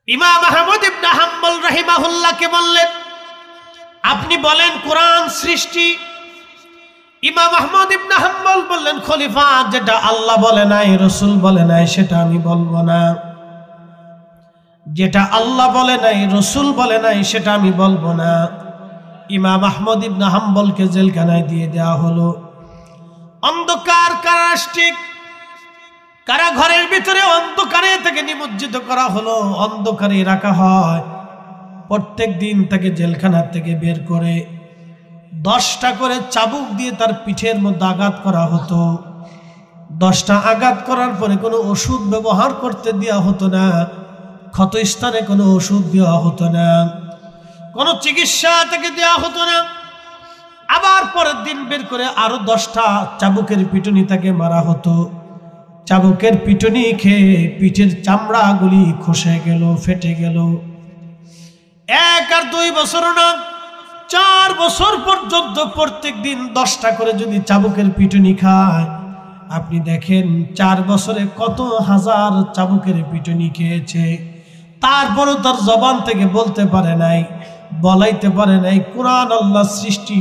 ইমাম আহমদ ইবনে হাম্বল রাহিমাহুল্লাহকে বললেন, আপনি বলেন কোরআন সৃষ্টি। ইমাম আহমদ ইবনে হাম্বল বললেন, খলিফা, যেটা আল্লাহ বলে নাই, রাসূল বলে নাই, সেটা আমি বলবো না। যেটা আল্লাহ বলে নাই, রাসূল বলে নাই, সেটা আমি বলবো না। ইমাম আহমদ ইবনে হাম্বলকে জেলখানায় দিয়ে দেওয়া হলো। অন্ধকার কারাষ্টিক কারাঘরের ভিতরে অন্ধকারে থেকে নিমজ্জিত করা হলো, অন্ধকারে রাখা হয়। প্রত্যেক দিন তাকে জেলখানা থেকে বের করে 10টা করে চাবুক দিয়ে তার পিঠের মধ্যে আঘাত করা হতো। 10টা আঘাত করার পরে কোনো ওষুধ ব্যবহার করতে দেওয়া হতো না, ক্ষতস্থানে কোনো ওষুধ দেওয়া হতো না, কোনো চিকিৎসা তাকে দেওয়া হতো না। আবার পরের দিন বের করে আরো 10টা চাবুকের পিটুনি তাকে মারা হতো। চাবুকের পিটুনি খেয়ে পিঠের চামড়াগুলি খসে গেল, ফেটে গেল। 1 আর 2 বছর না, 4 বছর পর্যন্ত প্রত্যেক দিন 10টা করে যদি চাবুকের পিটুনি খায়, আপনি দেখেন 4 বছরে কত হাজার চাবুকের পিটুনি খেয়েছে। তারপরও তার জবান থেকে বলতে পারে নাই, বলাইতে পারে নাই কোরআন আল্লাহ সৃষ্টি।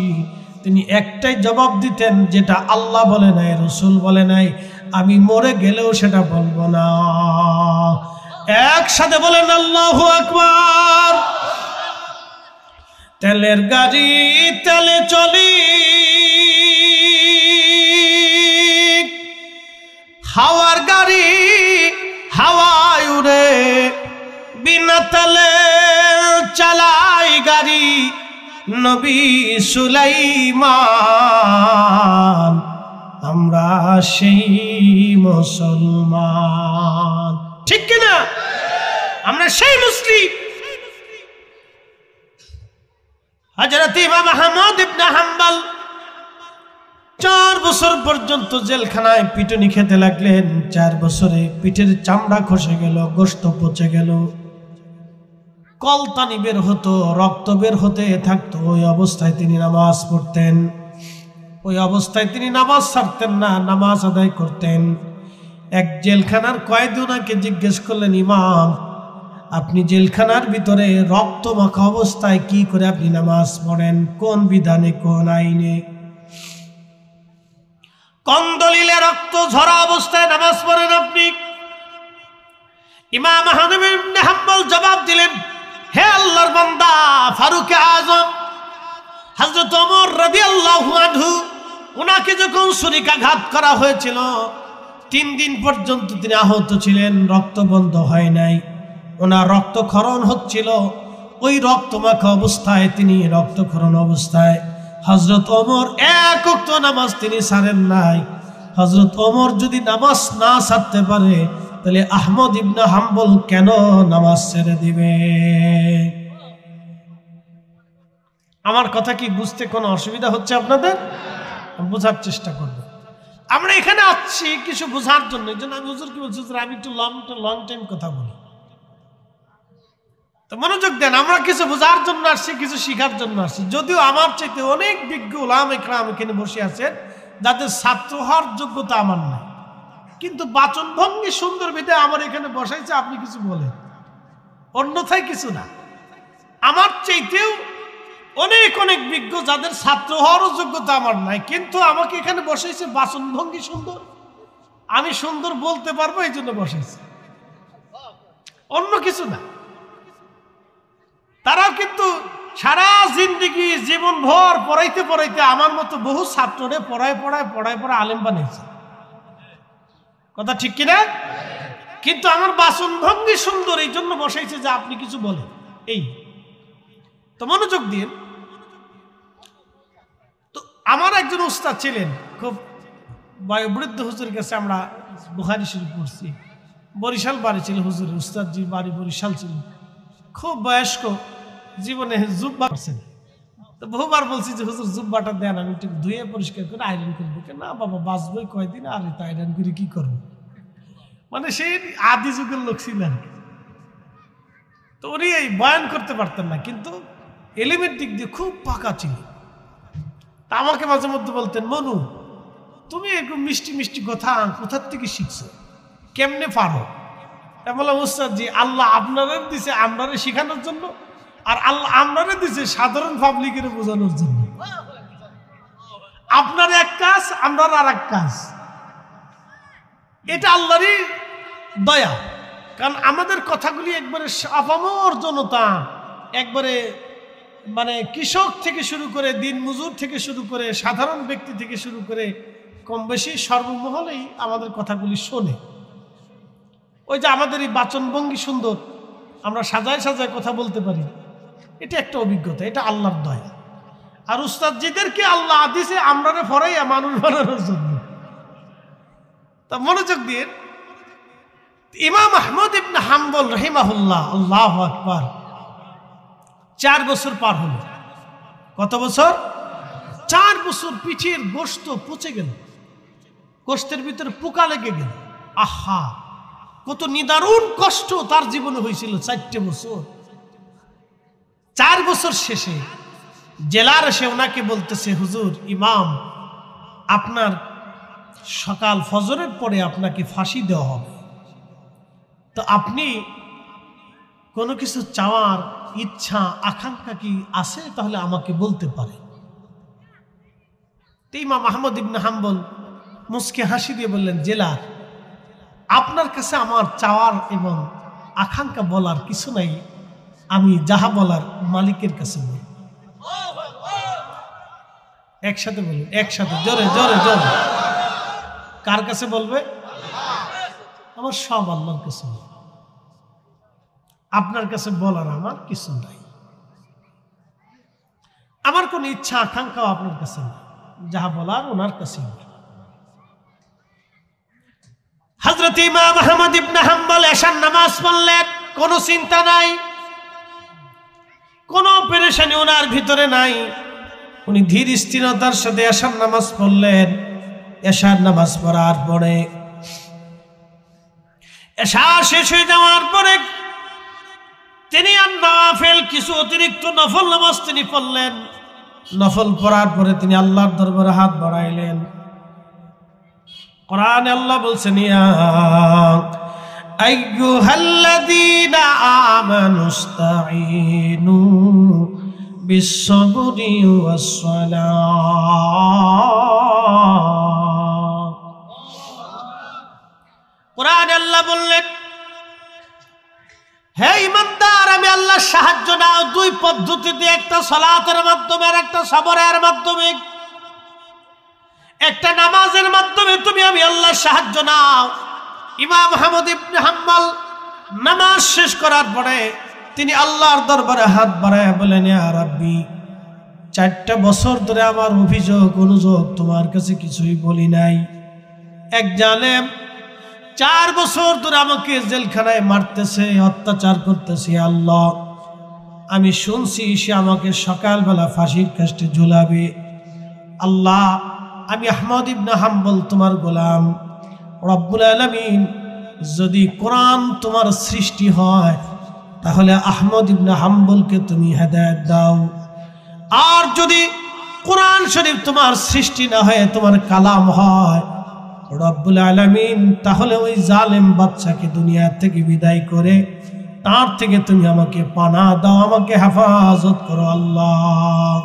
তিনি একটাই জবাব দিতেন, যেটা আল্লাহ বলে নাই, রাসূল বলে নাই, আমি মরে গেলেও সেটা বলবো না। একসাথে বলেন আল্লাহু আকবার। তেলের গাড়ি তেলে চলি, হাওয়ার গাড়ি হাওয়ায় উড়ে, বিনা তেলে চালাই গাড়ি নবী সুলাইমান। আমরা সেই মুসলমান, ঠিক কিনা? আমরা সেই মুসলিম। হযরত ইমাম আহমদ ইবনে হাম্বল 4 বছর পর্যন্ত জেলখানায় পিটুনি খেতে লাগলেন। 4 বছরে পিঠের চামড়া খসে গেল, গোশত পচে গেল, কলতানি বের হতো, রক্ত বের হতে থাকতো। ওই অবস্থায় তিনি নামাজ পড়তেন, ওই অবস্থায় তিনি নামাজ ছাড়তেন না, নামাজ আদায় করতেন। এক জেলখানার কয়েদি ওনাকে জিজ্ঞেস করলেন, ইমাম, আপনি জেলখানার ভিতরে রক্ত মাখা অবস্থায় কি করে আপনি নামাজ পড়েন? কোন বিধানে, কোন আইনে, কোন দলিলে রক্ত ঝরা অবস্থায় নামাজ পড়েন আপনি? ইমাম আহমদ ইবনে হাম্বল জবাব দিলেন, হে আল্লাহর বান্দা, ফারুক আজম হযরত ওমর রাদিয়াল্লাহু আনহু, ওনাকে যখন ছুরিকাঘাত করা হয়েছিল 3 দিন পর্যন্ত তিনি আহত ছিলেন, রক্ত বন্ধ হয় নাই, ওনার রক্তক্ষরণ হচ্ছিল। ওই রক্তমাখা অবস্থায়, তিনি রক্তক্ষরণ অবস্থায় হযরত ওমর 1 ওয়াক্ত নামাজ তিনি ছাড়েন নাই। হযরত ওমর যদি নামাজ না ছাড়তে পারে, তাহলে আহমদ ইবনে হাম্বল কেন নামাজ ছেড়ে দিবে? আমার কথা কি বুঝতে কোনো অসুবিধা হচ্ছে আপনাদের? বোঝার চেষ্টা করব। আমরা এখানে আসছি কিছু বোঝার জন্য। এই জন্য আমি হুজুর কি বলছি, আমি একটু লং টাইম কথা বলি, তো মনোযোগ দেন। আমরা কিছু বোঝার জন্য আসছি, কিছু শিখার জন্য আসছি। যদিও আমার চাইতে অনেক বিজ্ঞ উলামা ইকরাম এখানে বসে আছেন, যাদের ছাত্র হওয়ার যোগ্যতা আমার নাই, কিন্তু বাচন ভঙ্গি সুন্দর বিধে আমার এখানে বসাইছে, আপনি কিছু বলেন, অন্যথায় কিছু না। আমার চাইতেও অনেক অনেক বিজ্ঞ, যাদের ছাত্র হওয়ারও যোগ্যতা আমার নাই, কিন্তু আমাকে এখানে বসাইছে, বাচন ভঙ্গি সুন্দর, আমি সুন্দর বলতে পারবো, এই জন্য বসাইছে, অন্য কিছু না। তারাও কিন্তু সারা জিন্দেগি জীবন ভর পড়াইতে পড়াইতে আমার মতো বহু ছাত্ররে পড়ায় আলেম বানিয়েছে, কথা ঠিক কিনা? কিন্তু আমার বাচন ভঙ্গি সুন্দর, এই জন্য বসাইছে যে আপনি কিছু বলেন। এই তো মনোযোগ দিন। তো আমার একজন উস্তাদ ছিলেন, খুব বয়োবৃদ্ধ হুজুরের কাছে আমরা বুখারী শরীফ পড়ছি। বরিশাল বাড়ি ছিল হুজুরের, উস্তাদজির বাড়ি বরিশাল ছিল। খুব বয়স্ক, জীবনে জুব্বা করছেন। তো বহুবার বলছি যে হুজুর জুব্বাটা দেন, আমি একটু ধুয়ে পরিষ্কার করে আয়রন করবো। না বাবা, বাঁচবই কয়দিন, আর এটা আয়রন করে কি করবো? মানে সেই আদি যুগের লোক ছিলেন। তো উনি এই বয়ান করতে পারতেন না, কিন্তু এলিমের দিক দিয়ে খুব পাকা ছিল। তা আমাকে মাঝে মধ্যে বলতেন, মনু, তুমি এরকম মিষ্টি মিষ্টি কথা কোথার থেকে শিখছো, কেমনে পারো? বললাম উস্তাদ জি, আল্লাহ আপনারা দিছে আপনারা শেখানোর জন্য, আর আল্লাহ আপনারা দিছে সাধারণ পাবলিকের বোঝানোর জন্য। আপনার এক কাজ, আমরা আর এক কাজ। এটা আল্লাহরই দয়া, কারণ আমাদের কথাগুলি একবারে আপামর জনতা, একবারে মানে কৃষক থেকে শুরু করে দিন মজুর থেকে শুরু করে সাধারণ ব্যক্তি থেকে শুরু করে কম বেশি সর্বমহলেই আমাদের কথাগুলি শোনে। ওই যে আমাদের এই বাচনভঙ্গি সুন্দর, আমরা সাজায় সাজায় কথা বলতে পারি, এটা একটা অভিজ্ঞতা, এটা আল্লাহর দয়া। আর উস্তাদজিদেরকে আল্লাহ দিছে আমরা ফরাইয়া মানুষ বানানোর জন্য। তা মনোযোগ দিয়ে, ইমাম আহমদ ইবনে হাম্বল রাহিমাহুল্লাহ, আল্লাহু আকবার, 4 বছর পার হলো। কত বছর? 4 বছর। পিঠের গোশত পচে গেল, গোশতের ভিতরে পোকা লেগে গেল। আহা, কত নিদারুণ কষ্ট তার জীবনে হয়েছিল 4 বছর। 4 বছর শেষে জেলার এসে ওনাকে বলতেছে, হুজুর ইমাম, আপনার সকাল ফজরের পরে আপনাকে ফাঁসি দেওয়া হবে, তো আপনি কোনো কিছু চাওয়ার ইচ্ছা আকাঙ্ক্ষা কি আছে, তাহলে আমাকে বলতে পারে। তো ইমাম আহমদ ইবনে হাম্বল মুস্কে হাসি দিয়ে বললেন, জেলার, আপনার কাছে আমার চাওয়ার এবং আকাঙ্ক্ষা বলার কিছু নাই, আমি যাহা বলার মালিকের কাছে বলি। একসাথে বলুন, একসাথে, জোরে জোরে জোরে। কার কাছে বলবে? আমার সব আল্লাহর কাছে। আপনার কাছে বলার আমার কিছু নাই, আমার কোন ইচ্ছা আকাঙ্ক্ষাও আপনার কাছে নেই, যাহা বলার ওনার কাছে। হযরত ইমাম আহমদ ইবনে হাম্বল এশার নামাজ পড়লেন, কোনো চিন্তা নাই, কোনো পেরেশানি ওনার ভিতরে নাই। উনি ধীর স্থিরতার সাথে এশার নামাজ পড়লেন। এশার নামাজ পড়ার পরে, এশা শেষ হয়ে যাওয়ার পরে তিনি আর নফল কিছু অতিরিক্ত নফল নামাজ তিনি পড়লেন। নফল পড়ার পরে তিনি আল্লাহর দরবারে হাত বাড়াইলেন। কোরআনে আল্লাহ বলছেন, ইয়া আইয়ুহাল্লাযীনা আমানুস্তাঈনু বিস-সাবরি ওয়াস-সালাহ। কোরআনে আল্লাহ বললেন, হে ইমানদার, আমি আল্লাহর সাহায্য নাও 2 পদ্ধতিতে, একটা সালাতের মাধ্যমে আর একটা সবরের মাধ্যমে। একটা নামাজের মাধ্যমে তুমি আমি আল্লাহর সাহায্য নাও। ইমাম আহমদ ইবনে হাম্বল নামাজ শেষ করার পরে তিনি আল্লাহর দরবারে হাত বাড়ায় বলেন, ইয়া রাব্বি, 4টা বছর ধরে আমার অভিযোগ অনুযোগ তোমার কাছে কিছুই বলি নাই। এক জালেম 4 বছর ধরে আমাকে জেলখানায় মারতেছে, অত্যাচার করতেছে। আল্লাহ, আমি শুনছি সে আমাকে সকালবেলা ফাঁসির কাস্টে ঝুলাবে। আল্লাহ, আমি আহমদ ইবনে হাম্বল তোমার গোলাম, রব্বুল আলামিন, যদি কোরআন তোমার সৃষ্টি হয় তাহলে আহমদ ইবনে হাম্বলকে তুমি হেদায়েত দাও, আর যদি কোরআন শরীফ তোমার সৃষ্টি না হয়, তোমার কালাম হয় রব্বুল আলামিন, তাহলে ওই জালেম বাদশাকে দুনিয়া থেকে বিদায় করে তার থেকে তুমি আমাকে পানা দাও, আমাকে হেফাজত করো আল্লাহ।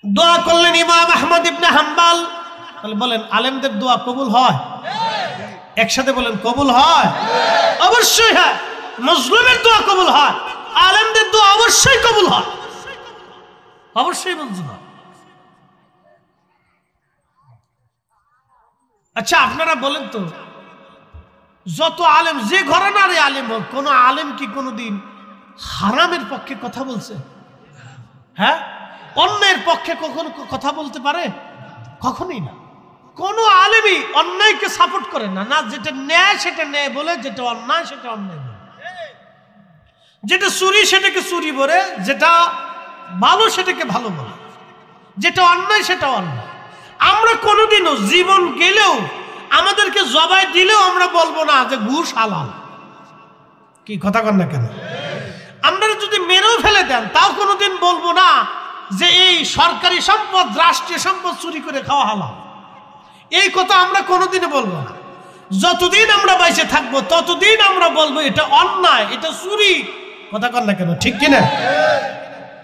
দোয়া করলেন ইমাম আহমদ ইবনে হাম্বল। তাহলে বলেন, আলেমদের দোয়া কবুল হয়? একসাথে বলেন, কবুল হয়? অবশ্যই হয়। মজলুমের দোয়া কবুল হয়, আলেমদের দোয়া অবশ্যই কবুল হয়, অবশ্যই মঞ্জুর হয়। আচ্ছা, আপনারা বলেন তো, যত আলেম, যে ঘরানারই আলেম হোক, কোন আলেম কি কোনোদিন হারামের পক্ষে কথা বলছে? হ্যাঁ, অন্যের পক্ষে কখনো কথা বলতে পারে? কখনোই না। কোন আলেমই অন্যায়কে সাপোর্ট করে না, না যেটা ন্যায় সেটা ন্যায় বলে, যেটা অন্যায় সেটা অন্যায় বলে, যেটা চুরি সেটাকে চুরি বলে, যেটা ভালো সেটাকে ভালো বলে, যেটা অন্যায় সেটা অন্যায়। আমরা কোনোদিনও জীবন গেলেও, আমাদেরকে জবাই দিলেও আমরা বলবো না যে ঘুষ হালাল। কি কথা কন না কেন? আমরা যদি মেরেও ফেলে দেন তাও কোনোদিন বলবো না যে এই সরকারি সম্পদ, রাষ্ট্রীয় সম্পদ চুরি করে খাওয়া হালাল। এই কথা আমরা কোনোদিনও বলবো না। যতদিন আমরা বাইসে থাকবো ততদিন আমরা বলবো এটা অন্যায়, এটা চুরি। কথা কন না কেন, ঠিক কিনা?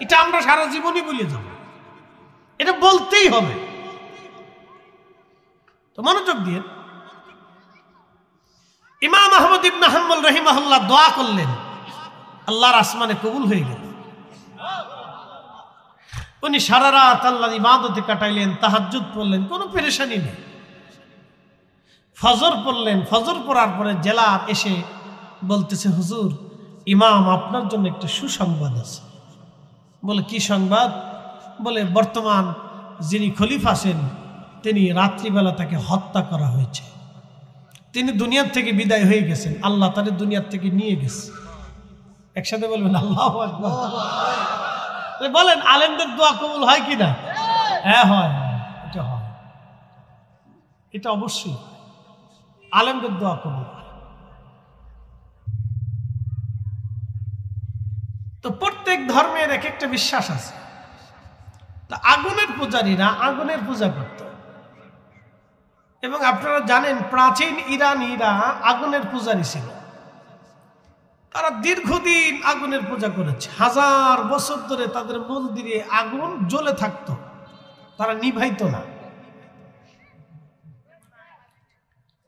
এটা আমরা সারা জীবনই বলে যাব, এটা বলতেই হবে। তো মনোযোগ দিয়ে ইমাম আহমদ ইবনে হাম্বল রাহিমাহুল্লাহ দোয়া করলেন, আল্লাহর আসমানে কবুল হয়ে গেল। উনি সারা রাত আল্লাহর ইবাদতে কাটাইলেন, তাহাজ্জুদ পড়লেন, কোনো পেরেশানি নেই। ফজর পড়লেন, ফজর পড়ার পরে জেলার এসে বলতেছে, হুজুর ইমাম আপনার জন্য একটা সুসংবাদ আছে। বলে কি সংবাদ? বলে বর্তমান যিনি খলিফা আছেন তিনি রাত্রিবেলা তাকে হত্যা করা হয়েছে, তিনি দুনিয়ার থেকে বিদায় হয়ে গেছেন, আল্লাহ তাদের দুনিয়ার থেকে নিয়ে গেছে। একসাথে বলবেন আল্লাহু আকবার। বলেন আলেমদের দোয়া কবুল হয় কিনা? হ্যাঁ হয়, এটা হয়, এটা অবশ্যই আলেমদের দোয়া কবুল হয়। তো প্রত্যেক ধর্মের এক একটা বিশ্বাস আছে। তা আগুনের পূজারীরা আগুনের পূজা করত, এবং আপনারা জানেন প্রাচীন ইরানিরা আগুনের পূজারী ছিল। তারা দীর্ঘদিন আগুনের পূজা করেছে, 1000 বছর ধরে তাদের মন্দিরে আগুন জ্বলে থাকতো, তারা নিভাইতো না।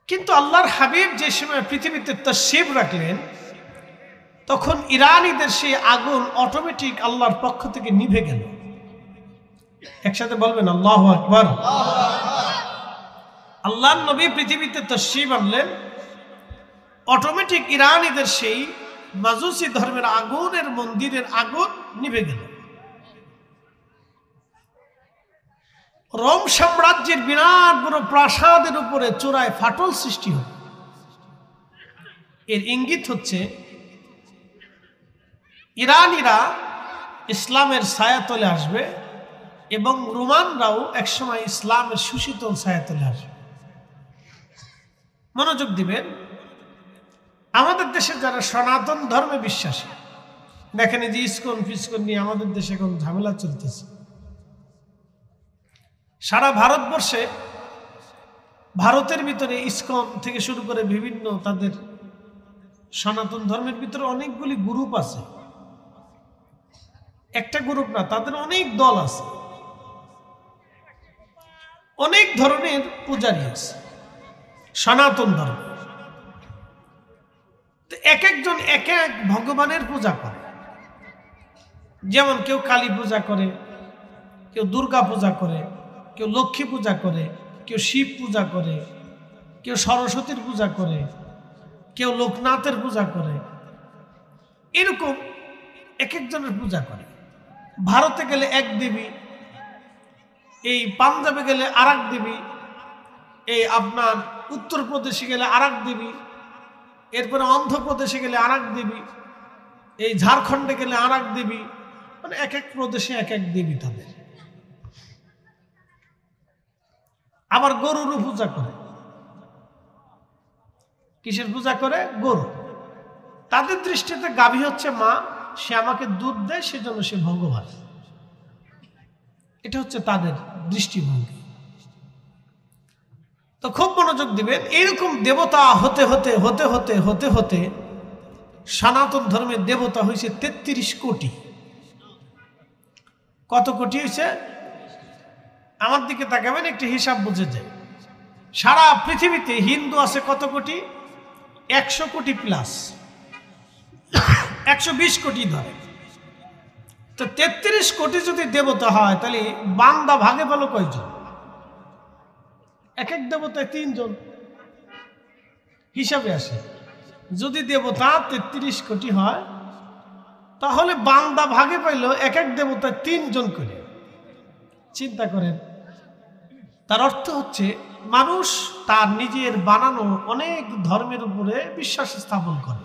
কিন্তু আল্লাহর হাবিব যে সময় পৃথিবীতে তাশরীফ রাখলেন, তখন ইরানিদের সেই আগুন অটোমেটিক আল্লাহর পক্ষ থেকে নিভে গেল। একসাথে বলবেন আল্লাহু আকবার। আল্লাহর নবী পৃথিবীতে তাশরীফ আনলেন, অটোমেটিক ইরানিদের সেই মাজুসি ধর্মের আগুনের মন্দিরের আগুন নিভে গেল। রোম সাম্রাজ্যের বিরাট বড় প্রাসাদের উপরে চূড়ায় ফাটল সৃষ্টি হল। এর ইঙ্গিত হচ্ছে ইরানিরা ইসলামের ছায়াতলে আসবে, এবং রোমানরাও একসময় ইসলামের সুশীতল ছায়াতলে আসবে। মনোযোগ দিবেন, আমাদের দেশে যারা সনাতন ধর্মে বিশ্বাসী, দেখেন যে ইসকন ফিসকন নিয়ে আমাদের দেশে এখন ঝামেলা চলতেছে। সারা ভারতবর্ষে, ভারতের ভিতরে ইসকন থেকে শুরু করে বিভিন্ন তাদের সনাতন ধর্মের ভিতরে অনেকগুলি গ্রুপ আছে। একটা গ্রুপ না, তাদের অনেক দল আছে, অনেক ধরনের পূজারী আছে সনাতন ধর্ম। এক একজন এক এক ভগবানের পূজা করে। যেমন কেউ কালী পূজা করে, কেউ দুর্গা পূজা করে, কেউ লক্ষ্মী পূজা করে, কেউ শিব পূজা করে, কেউ সরস্বতীর পূজা করে, কেউ লোকনাথের পূজা করে। এরকম এক একজনের পূজা করে। ভারতে গেলে এক দেবী, এই পাঞ্জাবে গেলে আর এক দেবী, এই আপনার উত্তরপ্রদেশে গেলে আর এক দেবী, এরপরে অন্ধ্রপ্রদেশে গেলে আর এক দেবী, এই ঝাড়খণ্ডে গেলে আর এক দেবী। মানে এক এক প্রদেশে এক এক দেবী তাদের। আবার গরুরও পূজা করে। কিসের পূজা করে? গরু। তাদের দৃষ্টিতে গাভী হচ্ছে মা, সে আমাকে দুধ দেয়, সেজন্য সে ভগবান। এটা হচ্ছে তাদের দৃষ্টিভঙ্গি। তো খুব মনোযোগ দিবেন, এইরকম দেবতা হতে হতে হতে হতে হতে হতে সনাতন ধর্মের দেবতা হয়েছে 33 কোটি। কত কোটি হয়েছে? আমার দিকে তাকাবেন, একটি হিসাব বুঝে যায়। সারা পৃথিবীতে হিন্দু আছে কত কোটি? 100 কোটি প্লাস, 120 কোটি ধরে। তো 33 কোটি যদি দেবতা হয়, তাহলে বান্দা ভাগে পেল কয়জন? এক এক দেবতায় 3 জন হিসাবে আসে। যদি দেবতা 33 কোটি হয়, তাহলে বান্দা ভাগে পাইল এক এক দেবতায় 3 জন করে। চিন্তা করেন, তার অর্থ হচ্ছে মানুষ তার নিজের বানানো অনেক ধর্মের উপরে বিশ্বাস স্থাপন করে।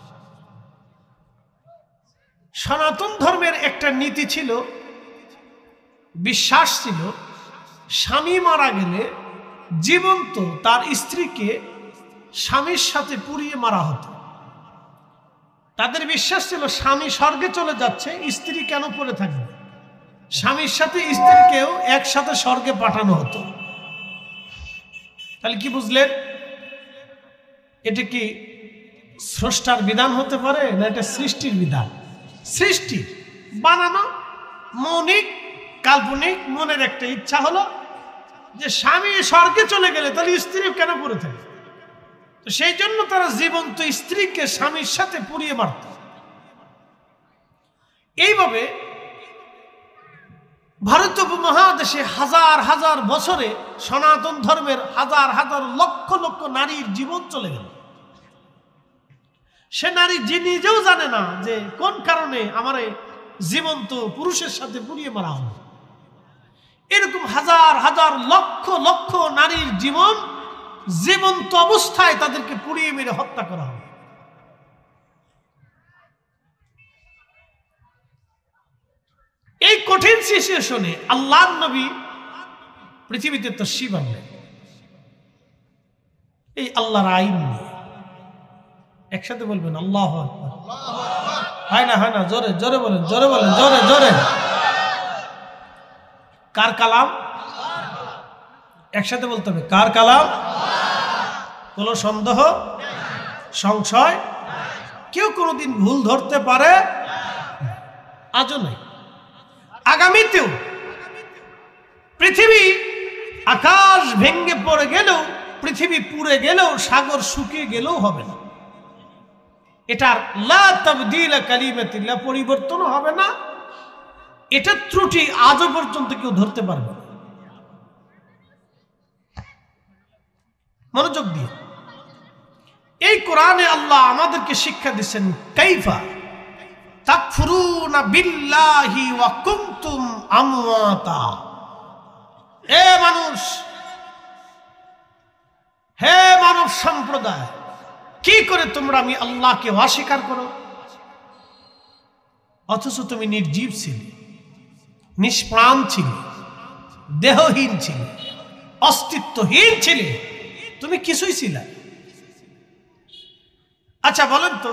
সনাতন ধর্মের একটা নীতি ছিল, বিশ্বাস ছিল, স্বামী মারা গেলে জীবন্ত তার স্ত্রীকে স্বামীর সাথে পুড়িয়ে মারা হতো। তাদের বিশ্বাস ছিল স্বামী স্বর্গে চলে যাচ্ছে, স্ত্রী কেন পড়ে থাকবে? স্বামীর সাথে স্ত্রীকেও একসাথে স্বর্গে পাঠানো হতো। তাহলে কি বুঝলেন? এটা কি স্রষ্টার বিধান হতে পারে, না এটা সৃষ্টির বিধান? সৃষ্টির বানানো, মৌলিক কাল্পনিক মনের একটা ইচ্ছা হলো যে স্বামী স্বর্গে চলে গেলে তাহলে স্ত্রী কেন পড়ে থাকে, তো সেই জন্য তারা জীবন্ত স্ত্রীকে স্বামীর সাথে পুড়িয়ে মারত। এইভাবে ভারত উপমহাদেশে হাজার হাজার বছরে সনাতন ধর্মের হাজার হাজার লক্ষ লক্ষ নারীর জীবন চলে গেল। সে নারী যে নিজেও জানে না যে কোন কারণে আমার জীবন্ত পুরুষের সাথে পুড়িয়ে মারা হলো। এরকম হাজার হাজার লক্ষ লক্ষ নারীর জীবন জীবন্ত অবস্থায় তাদেরকে পুড়িয়ে মেরে হত্যা করা হবে। এই কঠিন সিচুয়েশনে আল্লাহর নবী পৃথিবীতে তাশরীফ আনলেন এই আল্লাহর আইন নিয়ে। একসাথে বলবেন আল্লাহু আকবার। হয় না জোরে জোরে বলেন, জোরে বলেন, জোরে জোরে। কার কালাম? একসাথে বলতে হবে, কার কালাম? কোনো সন্দেহ সংশয় কেউ কোনোদিন ভুল ধরতে পারে আজও নাই, আগামীতেও। পৃথিবী আকাশ ভেঙে পড়ে গেলেও, পৃথিবী পুড়ে গেলেও, সাগর শুকিয়ে গেলেও হবে না। এটার লা তাবদীলা কালিমাতিল্লাহ, পরিবর্তন হবে না। এটা ত্রুটি আজও পর্যন্ত কেউ ধরতে পারবে না। মনোযোগ দিয়ে এই কোরআনে আল্লাহ আমাদেরকে শিক্ষা দিচ্ছেন, কাইফা তাকফুরুনা বিল্লাহি ওয়া কুনতুম আমওয়াতা। হে মানুষ, হে মানব সম্প্রদায়, কি করে তোমরা আমি আল্লাহকে অস্বীকার করো, অথচ তুমি নির্জীব ছিলে, নিষ্প্রাণ ছিলে, দেহহীন ছিলে, অস্তিত্বহীন ছিলে, তুমি কিছুই ছিলে। আচ্ছা বলেন তো,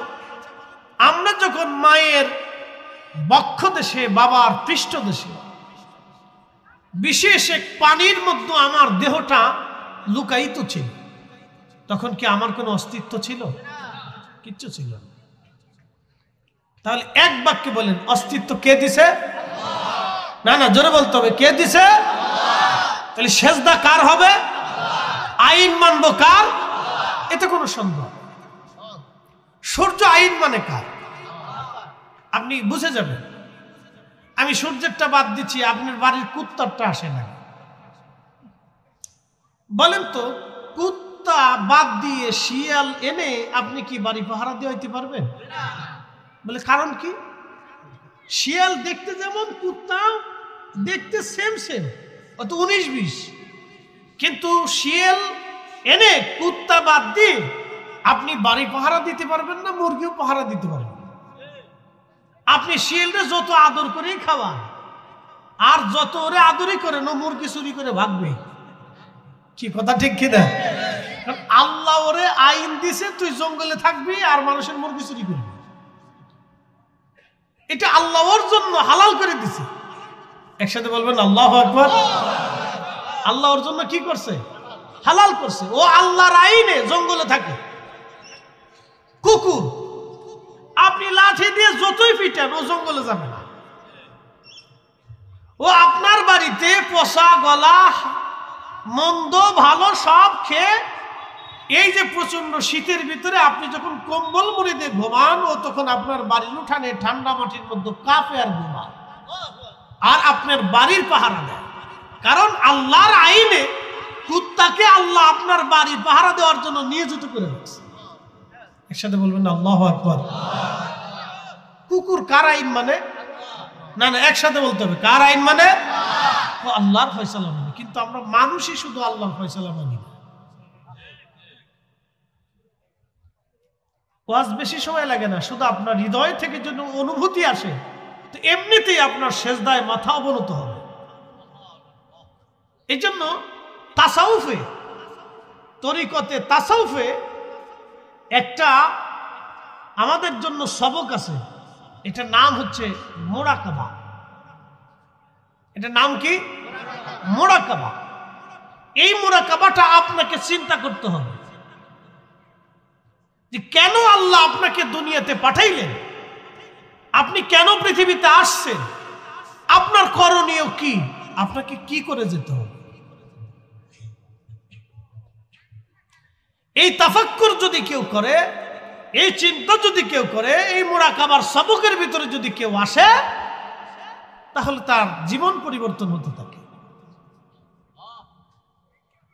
আমরা যখন মায়ের বক্ষদেশে, বাবার পৃষ্ঠদেশে বিশেষ এক পানির মধ্যে আমার দেহটা লুকায়িত ছিল, তখন কি আমার কোনো অস্তিত্ব ছিল? কিচ্ছু ছিল না। তাহলে এক বাক্যে বলেন, অস্তিত্ব কে দিছে? না জোরে বলতে হবে, কে দিছে? তাহলে সেজদা কার হবে? আইন মানবো কার? এতে কোনো সন্দেহ। সূর্য আইন মানে কার? আপনি বুঝে যাবেন। আমি সূর্যেরটা বাদ দিচ্ছি, আপনার বাড়ির কুত্তারটা আসে না। বলেন তো, কুত্তা বাদ দিয়ে শিয়াল এনে আপনি কি বাড়ি পাহারা দিয়ে হইতে পারবেন? বলে কারণ কি? শিয়াল দেখতে যেমন, কুত্তা দেখতে সেম সেম, অত 19-20। কিন্তু শিয়াল এনে কুত্তা বাদ দিয়ে আপনি বাড়ি পাহারা দিতে পারবেন না, মুরগিও পাহারা দিতে পারবেন। আপনি শিয়ালটা যত আদর করেই খাওয়ান, আর যত ওরে আদরই করেন, ও মুরগি চুরি করে ভাগবে। কি কথা ঠিক কিনা? আল্লাহ ওরে আইন দিছে, তুই জঙ্গলে থাকবি আর মানুষের মুরগি চুরি করবি। এটা আল্লাহ ওর জন্য হালাল করে দিছে। একসাথে বলবেন আল্লাহু আকবার। আল্লাহ ওর জন্য কি করছে? হালাল করছে। ও আল্লাহর আইনে জঙ্গলে থাকে। কুকুর আপনি লাঠি দিয়ে যতই পিটান, ও জঙ্গলে যাবে না। ও আপনার বাড়িতে পচা গলা মন্দ ভালো সব খেয়ে, এই যে প্রচন্ড শীতের ভিতরে আপনি যখন কম্বল মুড়ি দিয়ে ঘুমান, ও তখন আপনার বাড়ির উঠানে ঠান্ডা মাটির মধ্যে কাঁপে আর ঘুমান, আর আপনার বাড়ির পাহারা দেয়। কারণ আল্লাহর আইনে কুত্তাকে আল্লাহ আপনার বাড়ির পাহারা দেওয়ার জন্য নিয়োজিত করে রাখছে। একসাথে বলবেন আল্লাহু আকবার। কুকুর কার আইন মানে? না একসাথে বলতে হবে, কার আইন মানে? ও আল্লাহর ফয়সালা মানে। কিন্তু আমরা মানুষই শুধু আল্লাহর ফয়সালা মানি না। ওয়াজ বেশি সময় লাগে না, শুধু আপনার হৃদয় থেকে যদি অনুভূতি আসে, তো এমনিতেই আপনার সেজদায় মাথা অবনত হবে। এই জন্য তাসাউফে, তরিকতে তাসাউফে একটা আমাদের জন্য সবক আছে। এটার নাম হচ্ছে মুরাকাবা। এটার নাম কি? মুরাকাবা। এই মুরাকাবাটা আপনাকে চিন্তা করতে হবে। যে কেন আল্লাহ আপনাকে দুনিয়াতে পাঠাইলেন, আপনি কেন পৃথিবীতে আসছেন, আপনার করণীয় কি, আপনাকে কি করে যেতে হবে। এই তাফাক্কুর যদি কেউ করে, এই চিন্তা যদি কেউ করে, এই মুরাকাবার সবকের ভিতরে যদি কেউ আসে, তাহলে তার জীবন পরিবর্তন হতে থাকে।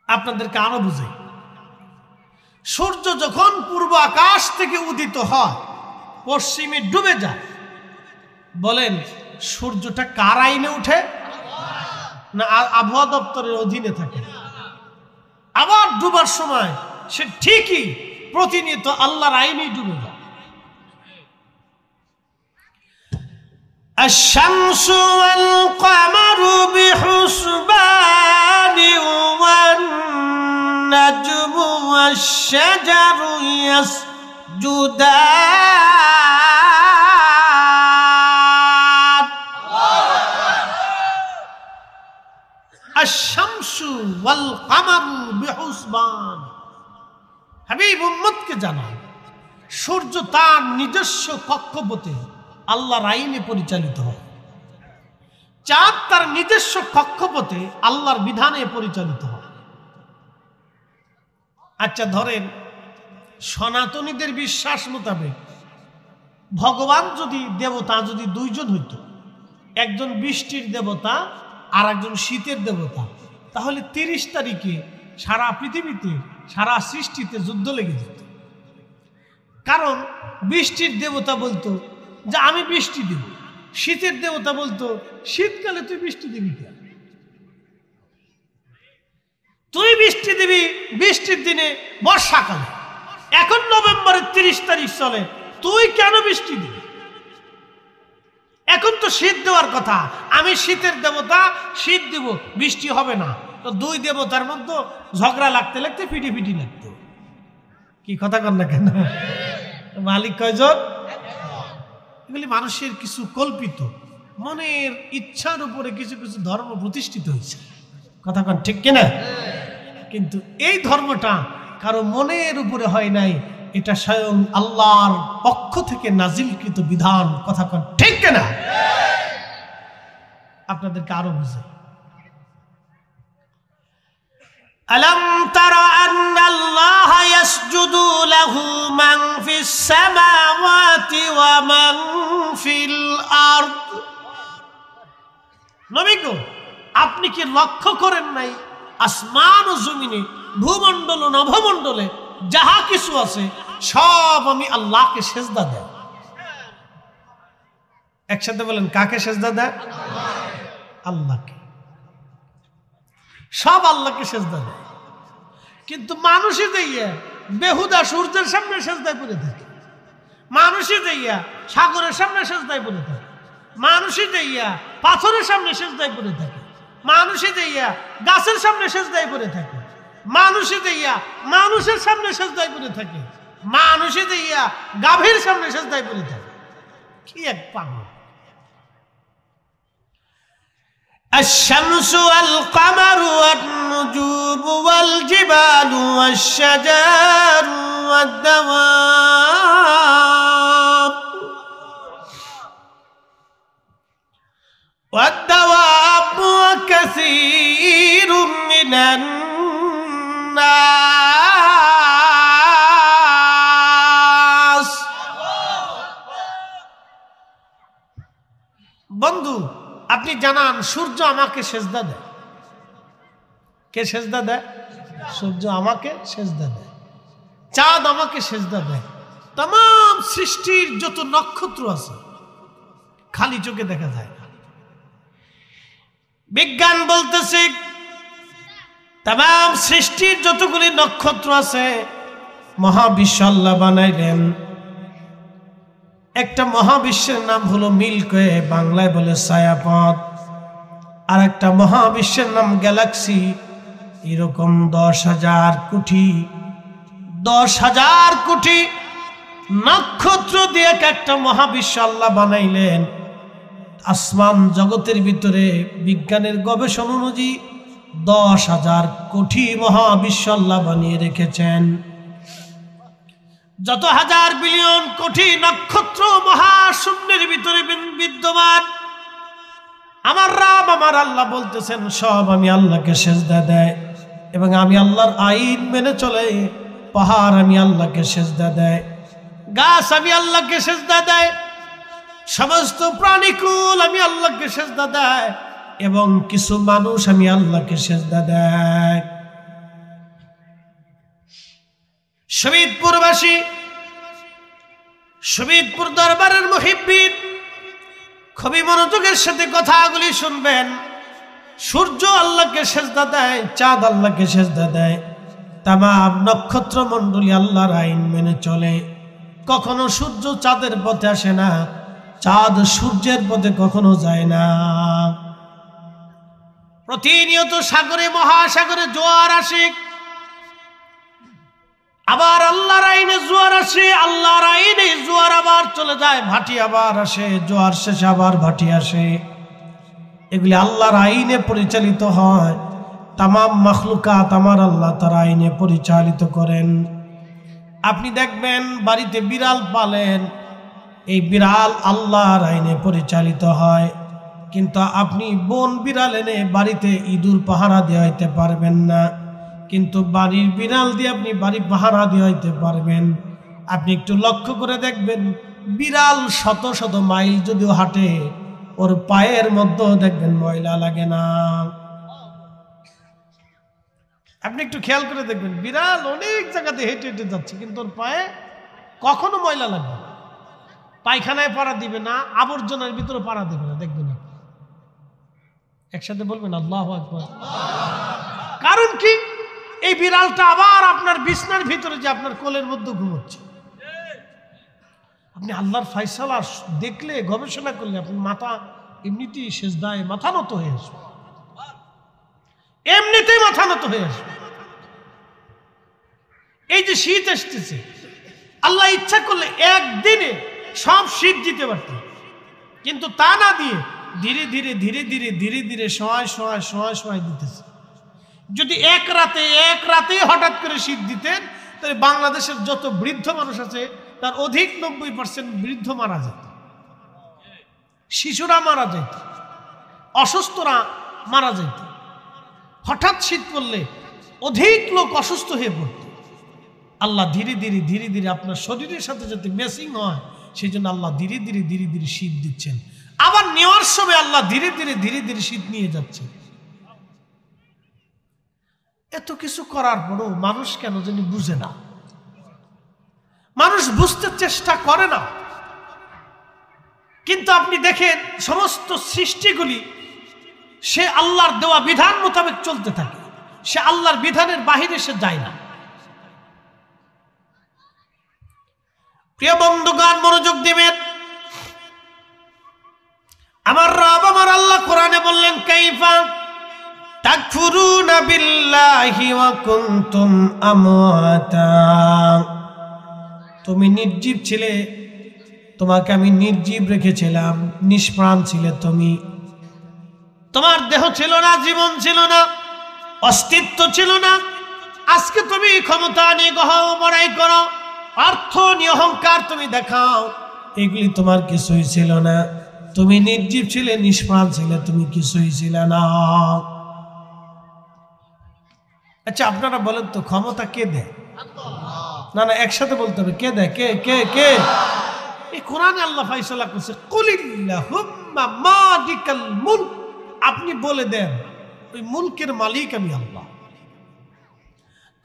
আপনাদেরকে আরো বুঝাই, সূর্য যখন পূর্ব আকাশ থেকে উদিত হয়, পশ্চিমে ডুবে যায়, বলেন সূর্যটা কার আইনে উঠে? না আবহাওয়া দপ্তরের অধীনে থাকে? আবার ডুবার সময় সে ঠিকই প্রতিনিয়ত আল্লাহর আইনেই ডুবে যায়। الشمس والقمر بحسبان والنجم والشجر يسجدان الشمس والقمر بحسبان। হাবিব উম্মতকে জানান, সূর্য তার নিজস্ব কক্ষপথে আল্লাহর আইনে পরিচালিত হয়, চাঁদ তার নিজস্ব কক্ষপথে আল্লাহর বিধানে পরিচালিত হয়। আচ্ছা ধরেন, সনাতনীদের বিশ্বাস মোতাবেক ভগবান যদি দেবতা যদি দুইজন হইত, একজন বৃষ্টির দেবতা আর একজন শীতের দেবতা, তাহলে 30 তারিখে সারা পৃথিবীতে সারা সৃষ্টিতে যুদ্ধ লেগে যেত। কারণ বৃষ্টির দেবতা বলতো যে আমি বৃষ্টি দেব, শীতের দেবতা বলতো শীতকালে তুই বৃষ্টি দিবি কেন, তুই বৃষ্টি দিবি বৃষ্টির দিনে বর্ষাকালে, এখন নভেম্বরের 30 তারিখ চলে, তুই কেন বৃষ্টি দিবি? এখন তো শীত দেওয়ার কথা, আমি শীতের দেবতা, শীত দিব, বৃষ্টি হবে না। তো দুই দেবতার মধ্যে ঝগড়া লাগতে লাগতে ফিটি লাগতো। কি কথা কর না কেন? মালিক কয়জন? এগুলি মানুষের কিছু কল্পিত মনের ইচ্ছার উপরে কিছু কিছু ধর্ম প্রতিষ্ঠিত হয়েছে। কথা কন ঠিক কিনা? কিন্তু এই ধর্মটা কারো মনের উপরে হয় নাই, এটা স্বয়ং আল্লাহর পক্ষ থেকে নাজিলকৃত বিধান। কথা কন ঠিক কিনা? আপনাদেরকে আরো বুঝাই, ألم تر أن الله يسجد له من في السماوات ومن في الأرض। নবী গো, আপনি কি লক্ষ্য করেন নাই আসমান ও জমিনে, ভূমণ্ডল ও নভমণ্ডলে যাহা কিছু আছে সব আমি আল্লাহকে সেজদা দেয়। একসাথে বলেন, কাকে সেজদা দেয়? আল্লাহকে। সব আল্লাহকে সেজদা দেয়। কিন্তু মানুষই যাইয়া বেহুদা সূর্যের সামনে সেজদায় পড়ে থাকে, মানুষই যাইয়া সাগরের সামনে সেজদায় পড়ে থাকে, মানুষই যাইয়া পাথরের সামনে সেজদায় পড়ে থাকে, মানুষই যাইয়া গাছের সামনে সেজদায় পড়ে থাকে, মানুষই যাইয়া মানুষের সামনে সেজদায় পড়ে থাকে, মানুষই যাইয়া গাভীর সামনে সেজদায় পড়ে থাকে। কি এক পাগল! الشمس والقمر والنجوم والجبال والشجر والدواب وكثير من الناس। বন্ধু, আপনি জানান সূর্য আমাকে সেজদা দেয়। কে সেজদা দেয়? সূর্য আমাকে সেজদা দেয়, চাঁদ আমাকে সেজদা দেয়। তাম সৃষ্টির যত নক্ষত্র আছে খালি চোখে দেখা যায় না। বিজ্ঞান বলতেছে তাম সৃষ্টির যতগুলি নক্ষত্র আছে মহাবিশ্ব আল্লাহ বানাইলেন। একটা মহাবিশ্বের নাম হলো মিল্কি ওয়ে, বাংলায় বলে ছায়াপথ। আর একটা মহাবিশ্বের নাম গ্যালাক্সি। এরকম 10,000 কোটি নক্ষত্র দিয়ে একটা মহাবিশ্ব আল্লাহ বানাইলেন। আসমান জগতের ভিতরে বিজ্ঞানের গবেষণা অনুযায়ী 10,000 কোটি মহাবিশ্ব আল্লাহ বানিয়ে রেখেছেন। যত হাজার বিলিয়ন কোটি নক্ষত্র মহাশূন্যের ভিতরে বিদ্যমান, আমার রাব আমার আল্লাহ বলতেছেন সব আমি আল্লাহকে সেজদা দেয়, এবং আমি আল্লাহর আইন মেনে চলে। পাহাড় আমি আল্লাহকে সেজদা দেয়, গাছ আমি আল্লাহকে সেজদা দেয়, সমস্ত প্রাণীকুল আমি আল্লাহকে সেজদা দেয়, এবং কিছু মানুষ আমি আল্লাহকে সেজদা দেয়। শহীদপুরবাসী, শহীদপুর দরবারের মুহিব্বিন খুবই মনোযোগের সাথে কথাগুলি শুনবেন। সূর্য আল্লাহকে সেজদা দেয়, চাঁদ আল্লাহকে সেজদা দেয়, তামাম নক্ষত্র মণ্ডলী আল্লাহর আইন মেনে চলে। কখনো সূর্য চাঁদের পথে আসে না, চাঁদ সূর্যের পথে কখনো যায় না। প্রতিনিয়ত সাগরে মহাসাগরে জোয়ার আসে, আবার আল্লাহর আইনে জোয়ার আসে, আল্লাহর আইনে জোয়ার আবার চলে যায়, ভাটি আবার আসে, জোয়ার শেষে আবার ভাটি আসে। এগুলি আল্লাহর আইনে পরিচালিত হয়। তামাম মাখলুকাত আমার আল্লাহ তার আইনে পরিচালিত করেন। আপনি দেখবেন বাড়িতে বিড়াল পালেন, এই বিড়াল আল্লাহর আইনে পরিচালিত হয়, কিন্তু আপনি বন বিড়াল এনে বাড়িতে ইঁদুর পাহারা দেওয়াইতে পারবেন না, কিন্তু বাড়ির বিড়াল দিয়ে আপনি বাড়ি পাহারা দেওয়াইতে পারবেন। আপনি একটু লক্ষ্য করে দেখবেন, বিড়াল শত শত মাইল যদিও হাঁটে, ওর পায়ের মধ্যেও দেখবেন ময়লা লাগে না। আপনি একটু খেয়াল করে দেখবেন, বিড়াল অনেক জায়গাতে হেঁটে হেঁটে যাচ্ছে, কিন্তু ওর পায়ে কখনো ময়লা লাগবে না, পায়খানায় পাড়া দিবে না, আবর্জনার ভিতরে পাড়া দিবে না, দেখবেন। একসাথে বলবেন আল্লাহু আকবার। কারণ কি? এই বিড়ালটা আবার আপনার বিছনার ভিতরে যে আপনার কোলের মধ্যে ঘুমোচ্ছে। আপনি আল্লাহর ফয়সালা দেখলে, গবেষণা করলে আপনি মাথা এমনিতেই সেজদায় মাথা নত হয়ে আসবে, এমনিতেই মাথা নত হয়ে আসবে। এই যে শীত আসতেছে, আল্লাহ ইচ্ছা করলে একদিনে সব শীত দিতে পারতেন, কিন্তু তা না দিয়ে ধীরে ধীরে ধীরে ধীরে ধীরে ধীরে সময় দিতেছে। যদি এক রাতে হঠাৎ করে শীত দিতেন, তাহলে বাংলাদেশের যত বৃদ্ধ মানুষ আছে তার অধিক 90% বৃদ্ধ মারা যেত, শিশুরা মারা যেত, অসুস্থরা মারা যেত। হঠাৎ শীত পড়লে অধিক লোক অসুস্থ হয়ে পড়ত। আল্লাহ ধীরে ধীরে ধীরে ধীরে আপনার শরীরের সাথে যাতে ম্যাচিং হয়, সেই জন্য আল্লাহ ধীরে ধীরে ধীরে ধীরে শীত দিচ্ছেন। আবার নেওয়ার সময় আল্লাহ ধীরে ধীরে ধীরে ধীরে শীত নিয়ে যাচ্ছে। এত কিছু করার পরও মানুষ কেন জানি বুঝে না, মানুষ বুঝতে চেষ্টা করে না। কিন্তু আপনি দেখেন, সমস্ত সৃষ্টিগুলি সে আল্লাহর দেওয়া বিধান মোতাবেক চলতে থাকে, সে আল্লাহর বিধানের বাহিরে সে যায় না। প্রিয় বন্ধুগণ, মনোযোগ দিবেন। আমার রব আমার আল্লাহ কোরআনে বললেন, কাইফা তাকফুরুনা বিল্লাহি ওয়া কুনতুম আমওয়াতা। তুমি নির্জীব ছিলে, তোমাকে আমি নির্জীব রেখেছিলাম, নিষ্প্রাণ ছিলে তুমি, তোমার দেহ ছিল না, জীবন ছিল না, অস্তিত্ব ছিল না। আজকে তুমি ক্ষমতা নিয়ে বড়াই করো, অর্থ নিয়ে অহংকার তুমি দেখাও, এগুলি তোমার কিছুই ছিল না। তুমি নির্জীব ছিলে, নিষ্প্রাণ ছিলে, তুমি কিছুই ছিলে না। আচ্ছা, আপনারা বলেন তো, ক্ষমতা কে দেয়? না না, একসাথে বলতে হবে, কে দেয়? কে কে কে? এই কোরআনে আল্লাহ ফয়সালা করছে, কুলিল্লাহুম্মা মালিকাল মুলক। আপনি বলে দেন, ওই মুলকের মালিক আমি আল্লাহ।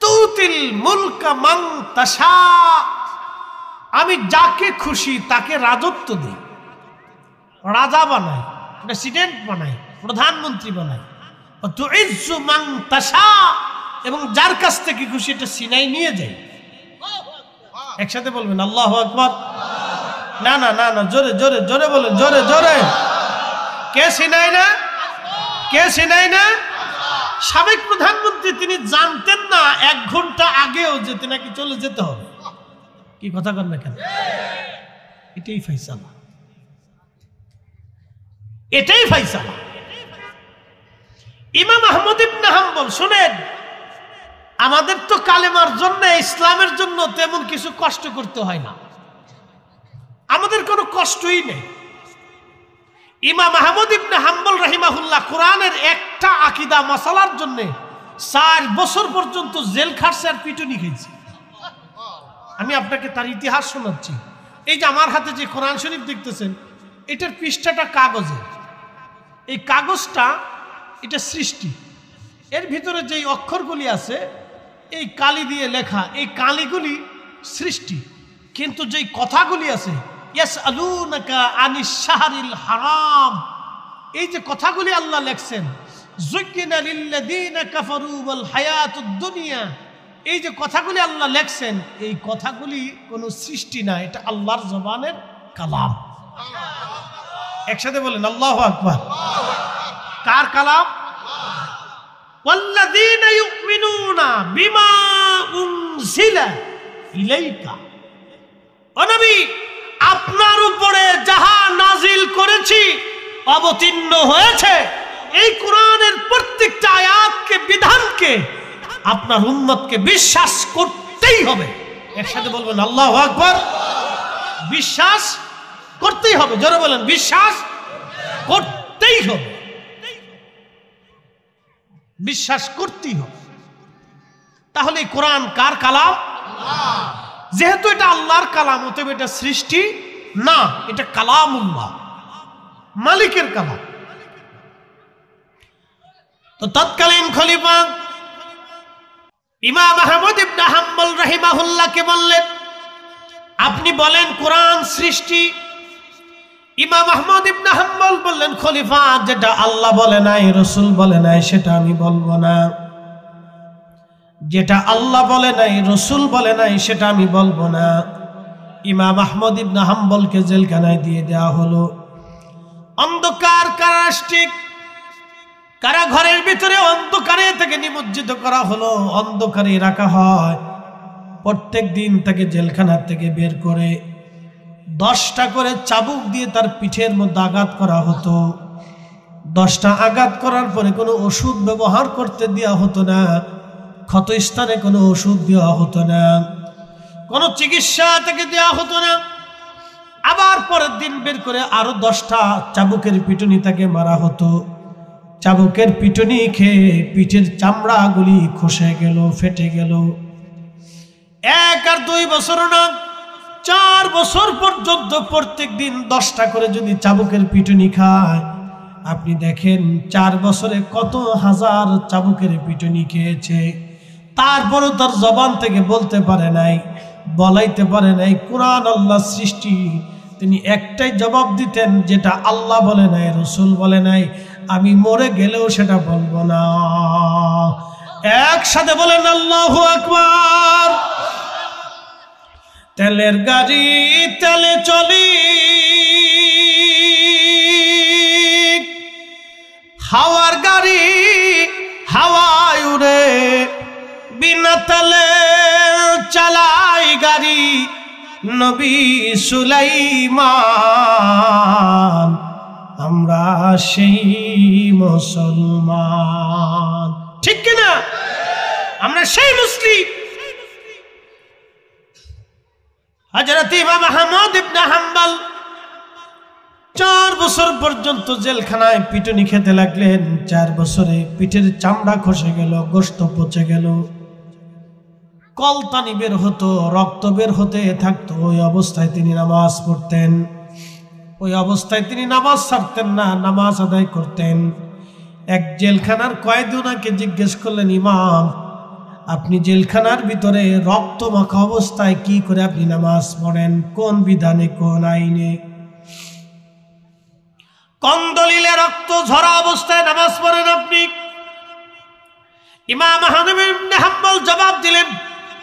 তুতিল মুলকা মান তাশা, আমি যাকে খুশি তাকে রাজত্ব দিই, রাজা বানাই, প্রেসিডেন্ট বানাই, প্রধানমন্ত্রী বানাই। তুইজ্জু মান তাশা, এবং যার কাছ থেকে খুশি এটা সিনাই নিয়ে যাই। একসাথে বলবেন আল্লাহু আকবার। না না না না, জোরে জোরে জোরে বলেন, জোরে জোরে। কে সিনাই না? কে সিনাই না? সাবেক প্রধানমন্ত্রী, তিনি জানতেন না 1 ঘন্টা আগেও যে নাকি চলে যেতে হবে। কি কথা কন না কেন? এটাই ফয়সালা, এটাই ফয়সালা। ইমাম আহমদ ইবনে হাম্বল, শুনেন, আমাদের তো কালেমার জন্য, ইসলামের জন্য তেমন কিছু কষ্ট করতে হয় না, আমাদের কোনো কষ্টই নেই। ইমাম আহমদ ইবনে হাম্বল রাহিমাহুল্লাহ কোরআনের একটা আকীদা মাসালার জন্য 4 বছর পর্যন্ত জেল খাটছে আর পিটুনি খেয়েছে। আমি আপনাকে তার ইতিহাস শোনাচ্ছি। এই যে আমার হাতে যে কোরআন শরীফ দেখতেছেন, এটার পৃষ্ঠাটা কাগজের। এই কাগজটা এটা সৃষ্টি, এর ভিতরে যেই অক্ষরগুলি আছে এই কালি দিয়ে লেখা, এই কালিগুলি সৃষ্টি। কিন্তু যেই কথাগুলি আছে, ইয়াসআলুনাকা আনিশ শাহরিল হারাম, এই যে কথাগুলি আল্লাহ লেখছেন, যুজ্জিনা লিল্লাযীনা কাফারু ওয়াল হায়াতুদ দুনিয়া, এই যে কথাগুলি আল্লাহ লেখছেন, এই কথাগুলি কোনো সৃষ্টি না, এটা আল্লাহর জবানের কালাম। একসাথে বলেন আল্লাহু আকবার। কার কালাম? ওয়াল্লাযীনা ইউমিনুনা বিমা উনজিলা ইলাইকা, ও নবী আপনার উপরে যাহা নাজিল করেছি, অবতীর্ণ হয়েছে, এই কোরআনের প্রত্যেকটা আয়াতকে, বিধানকে আপনার উম্মতকে বিশ্বাস করতেই হবে। একসাথে বলবেন আল্লাহু আকবার। বিশ্বাস করতেই হবে, জোরে বলেন বিশ্বাস করতেই হবে, বিশ্বাস করতেই হবে। তাহলে কোরআন কার কালাম? যেহেতু এটা আল্লাহর কালাম, অতএব এটা সৃষ্টি না, এটা কালামুল্লাহ, মালিকের কালাম। তো তৎকালীন খলিফা ইমাম আহমদ ইবনে হাম্বল রাহিমাহুল্লাহকে বললেন, আপনি বলেন কোরআন সৃষ্টি। ইমাম আহমদ ইবনে হাম্বল বললেন, খলিফা যেটা আল্লাহ বলে নাই, রাসূল বলে নাই, সেটা আমি বলবো না। যেটা আল্লাহ বলে নাই, রাসূল বলে নাই, সেটা আমি বলবো না। ইমাম আহমদ ইবনে হাম্বলকে জেলখানায় দিয়ে দেওয়া হলো। অন্ধকার কারাগার, কারাঘরের ভিতরে অন্ধকারে থেকে নিমজ্জিত করা হলো, অন্ধকারে রাখা হয়। প্রত্যেক দিন তাকে জেলখানা থেকে বের করে 10টা করে চাবুক দিয়ে তার পিঠের মধ্যে আঘাত করা হতো। 10টা আঘাত করার পরে কোনো ওষুধ ব্যবহার করতে দেওয়া হতো না, ক্ষত স্থানে কোনো ওষুধ দেওয়া হতো না, কোনো চিকিৎসা তাকে দেওয়া হতো না। আবার পরের দিন বের করে আরো 10টা চাবুকের পিটুনি তাকে মারা হতো। চাবুকের পিটুনি খেয়ে পিঠের চামড়াগুলি খসে গেল, ফেটে গেল। 1 আর 2 বছর না, 4 বছর পর্যন্ত প্রত্যেক দিন 10টা করে যদি চাবুকের পিটুনি খায়, আপনি দেখেন 4 বছরে কত হাজার চাবুকের পিটুনি খেয়েছে। তারপরও তার জবান থেকে বলতে পারে নাই, বলাইতে পারে নাই কোরআন আল্লাহ সৃষ্টি। তিনি একটাই জবাব দিতেন, যেটা আল্লাহ বলে নাই, রাসূল বলে নাই, আমি মরে গেলেও সেটা বলবো না। একসাথে বলেন আল্লাহু আকবার। তেলের গাড়ি তেলে চলি, হাওয়ার গাড়ি হাওয়ায় উড়ে, বিনা তেলে চালাই গাড়ি নবী সুলাইমান, আমরা সেই মুসলমান। ঠিক কিনা? আমরা সেই মুসলিম। হযরত ইমাম আহমদ ইবনে হাম্বল 4 বছর পর্যন্ত জেলখানায় পিটুনি খেতে লাগলেন। 4 বছরে পিঠের চামড়া খসে গেল, গোশত পচে গেল, কলতানি বের হতো, রক্ত বের হতে থাকতো। ওই অবস্থায় তিনি নামাজ পড়তেন, ওই অবস্থায় তিনি নামাজ ছাড়তেন না, নামাজ আদায় করতেন। এক জেলখানার কয়েদি ওনাকে জিজ্ঞেস করলেন, ইমাম আপনি জেলখানার ভিতরে রক্ত মাখা অবস্থায় কি করে আপনি নামাজ পড়েন? কোন বিধানে, কোন আইনে, কোন দলিলে রক্ত ঝরা অবস্থায় নামাজ পড়েন আপনি? ইমাম আহমদ ইবনে হাম্বল জবাব দিলেন,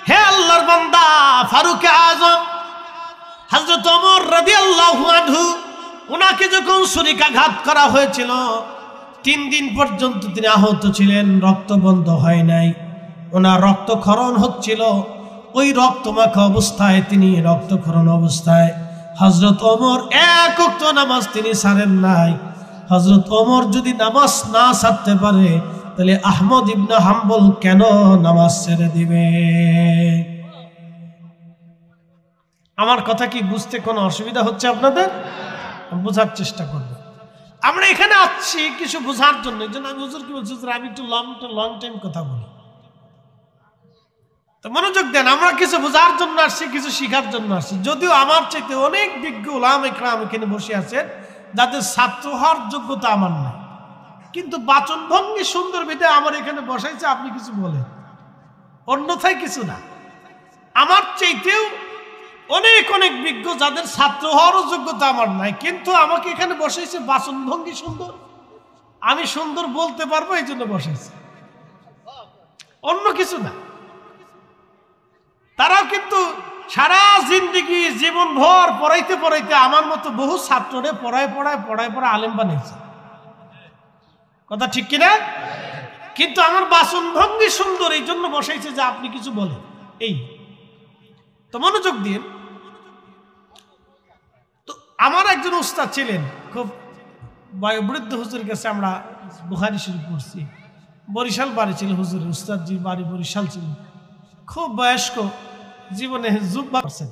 হে আল্লাহর বান্দা ফারুক আজম হযরত ওমর রাদিয়াল্লাহু আনহু, ওনাকে যখন ছুরিকাঘাত করা হয়েছিল 3 দিন পর্যন্ত তিনি আহত ছিলেন, রক্ত বন্ধ হয় নাই, ওনার রক্তক্ষরণ হচ্ছিল। ওই রক্তমাখা অবস্থায়, তিনি রক্তক্ষরণ অবস্থায় হযরত ওমর 1 ওয়াক্ত নামাজ তিনি ছাড়েন নাই। হযরত ওমর যদি নামাজ না ছাড়তে পারে, তাহলে আহমদ ইবনে হাম্বল কেন নামাজ ছেড়ে দিবে? আমার কথা কি বুঝতে কোনো অসুবিধা হচ্ছে আপনাদের? বোঝার চেষ্টা করবেন। আমরা এখানে আসছি কিছু বোঝার জন্য। এই জন্য আমি হুজুর কি বলছি, আমি একটু লং টাইম কথা বলি, তো মনোযোগ দেন। আমরা কিছু বোঝার জন্য আসছি, কিছু শিখার জন্য আসছি। যদিও আমার চাইতে অনেক বিজ্ঞ উলামা ইকরাম এখানে বসে আছেন যাদের ছাত্র হওয়ার যোগ্যতা আমার নাই, কিন্তু বাচন ভঙ্গি সুন্দর বিধে আমার এখানে বসাইছে, আপনি কিছু বলেন, অন্যথায় কিছু না। আমার চাইতেও অনেক অনেক বিজ্ঞ যাদের ছাত্র হওয়ারও যোগ্যতা আমার নাই, কিন্তু আমাকে এখানে বসাইছে, বাচন ভঙ্গি সুন্দর, আমি সুন্দর বলতে পারবো, এই জন্য বসাইছে, অন্য কিছু না। তারাও কিন্তু সারা জিন্দিগি জীবন ভর পড়াইতে পড়াইতে আমার মতো বহু ছাত্ররে পড়ায় আলেম বানিয়েছে, কথা ঠিক কিনা? কিন্তু আমার বাচন ভঙ্গি সুন্দর, এই জন্য বসাইছে যে আপনি কিছু বলেন। এই তো মনোযোগ দিন। তো আমার একজন উস্তাদ ছিলেন, খুব বয়োবৃদ্ধ হুজুরের কাছে আমরা বুখারী শরীফ পড়ছি। বরিশাল বাড়ি ছিল হুজুরের, উস্তাদজির বাড়ি বরিশাল ছিল। খুব বয়স্ক, জীবনে জুব্বা করছেন।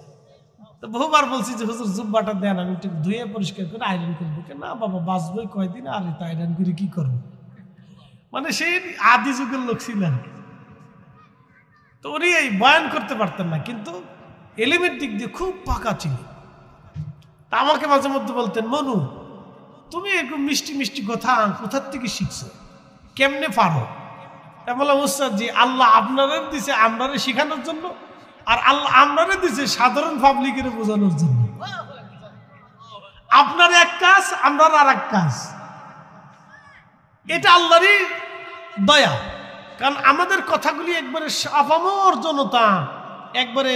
তো বহুবার বলছি যে হুজুর জুব্বাটা দেন, আমি একটু ধুয়ে পরিষ্কার করে আয়রন করবো। না বাবা, বাঁচবই কয়দিন, আর এটা আয়রন করে কি করবো? মানে সেই আদি যুগের লোক ছিলেন। তো উনি এই বয়ান করতে পারতেন না, কিন্তু এলিমের দিক দিয়ে খুব পাকা ছিল। তা আমাকে মাঝে মধ্যে বলতেন, মনু তুমি এরকম মিষ্টি মিষ্টি কথা কোথার থেকে শিখছো, কেমনে পারো? তা বললাম, উস্তাদজি আল্লাহ আপনারা দিছে আমরারে শেখানোর জন্য, আর আল্লাহ আমরারে দিছে সাধারণ পাবলিকের বোঝানোর জন্য। আপনার এক কাজ, আমরার আর এক কাজ। এটা আল্লাহরই দয়া, কারণ আমাদের কথাগুলি একবারে আপামর জনতা, একবারে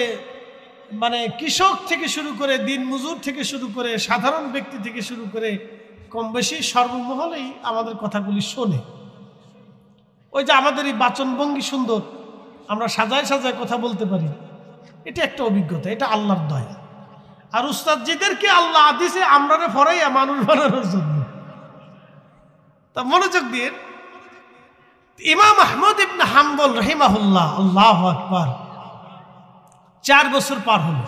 মানে কৃষক থেকে শুরু করে দিন মজুর থেকে শুরু করে সাধারণ ব্যক্তি থেকে শুরু করে কম বেশি সর্বমহলেই আমাদের কথাগুলি শোনে। ওই যে আমাদের এই বাচনভঙ্গি সুন্দর, আমরা সাজায় সাজায় কথা বলতে পারি, এটা একটা অভিজ্ঞতা, এটা আল্লাহর দয়া। আর উস্তাদজিদেরকে আল্লাহ দিছে আমরারে ফরাইয়া মানুষ বানানোর জন্য। তা মনোযোগ দিয়ে, ইমাম আহমদ ইবনে হাম্বল রাহিমাহুল্লাহ, আল্লাহু আকবার, 4 বছর পার হলো।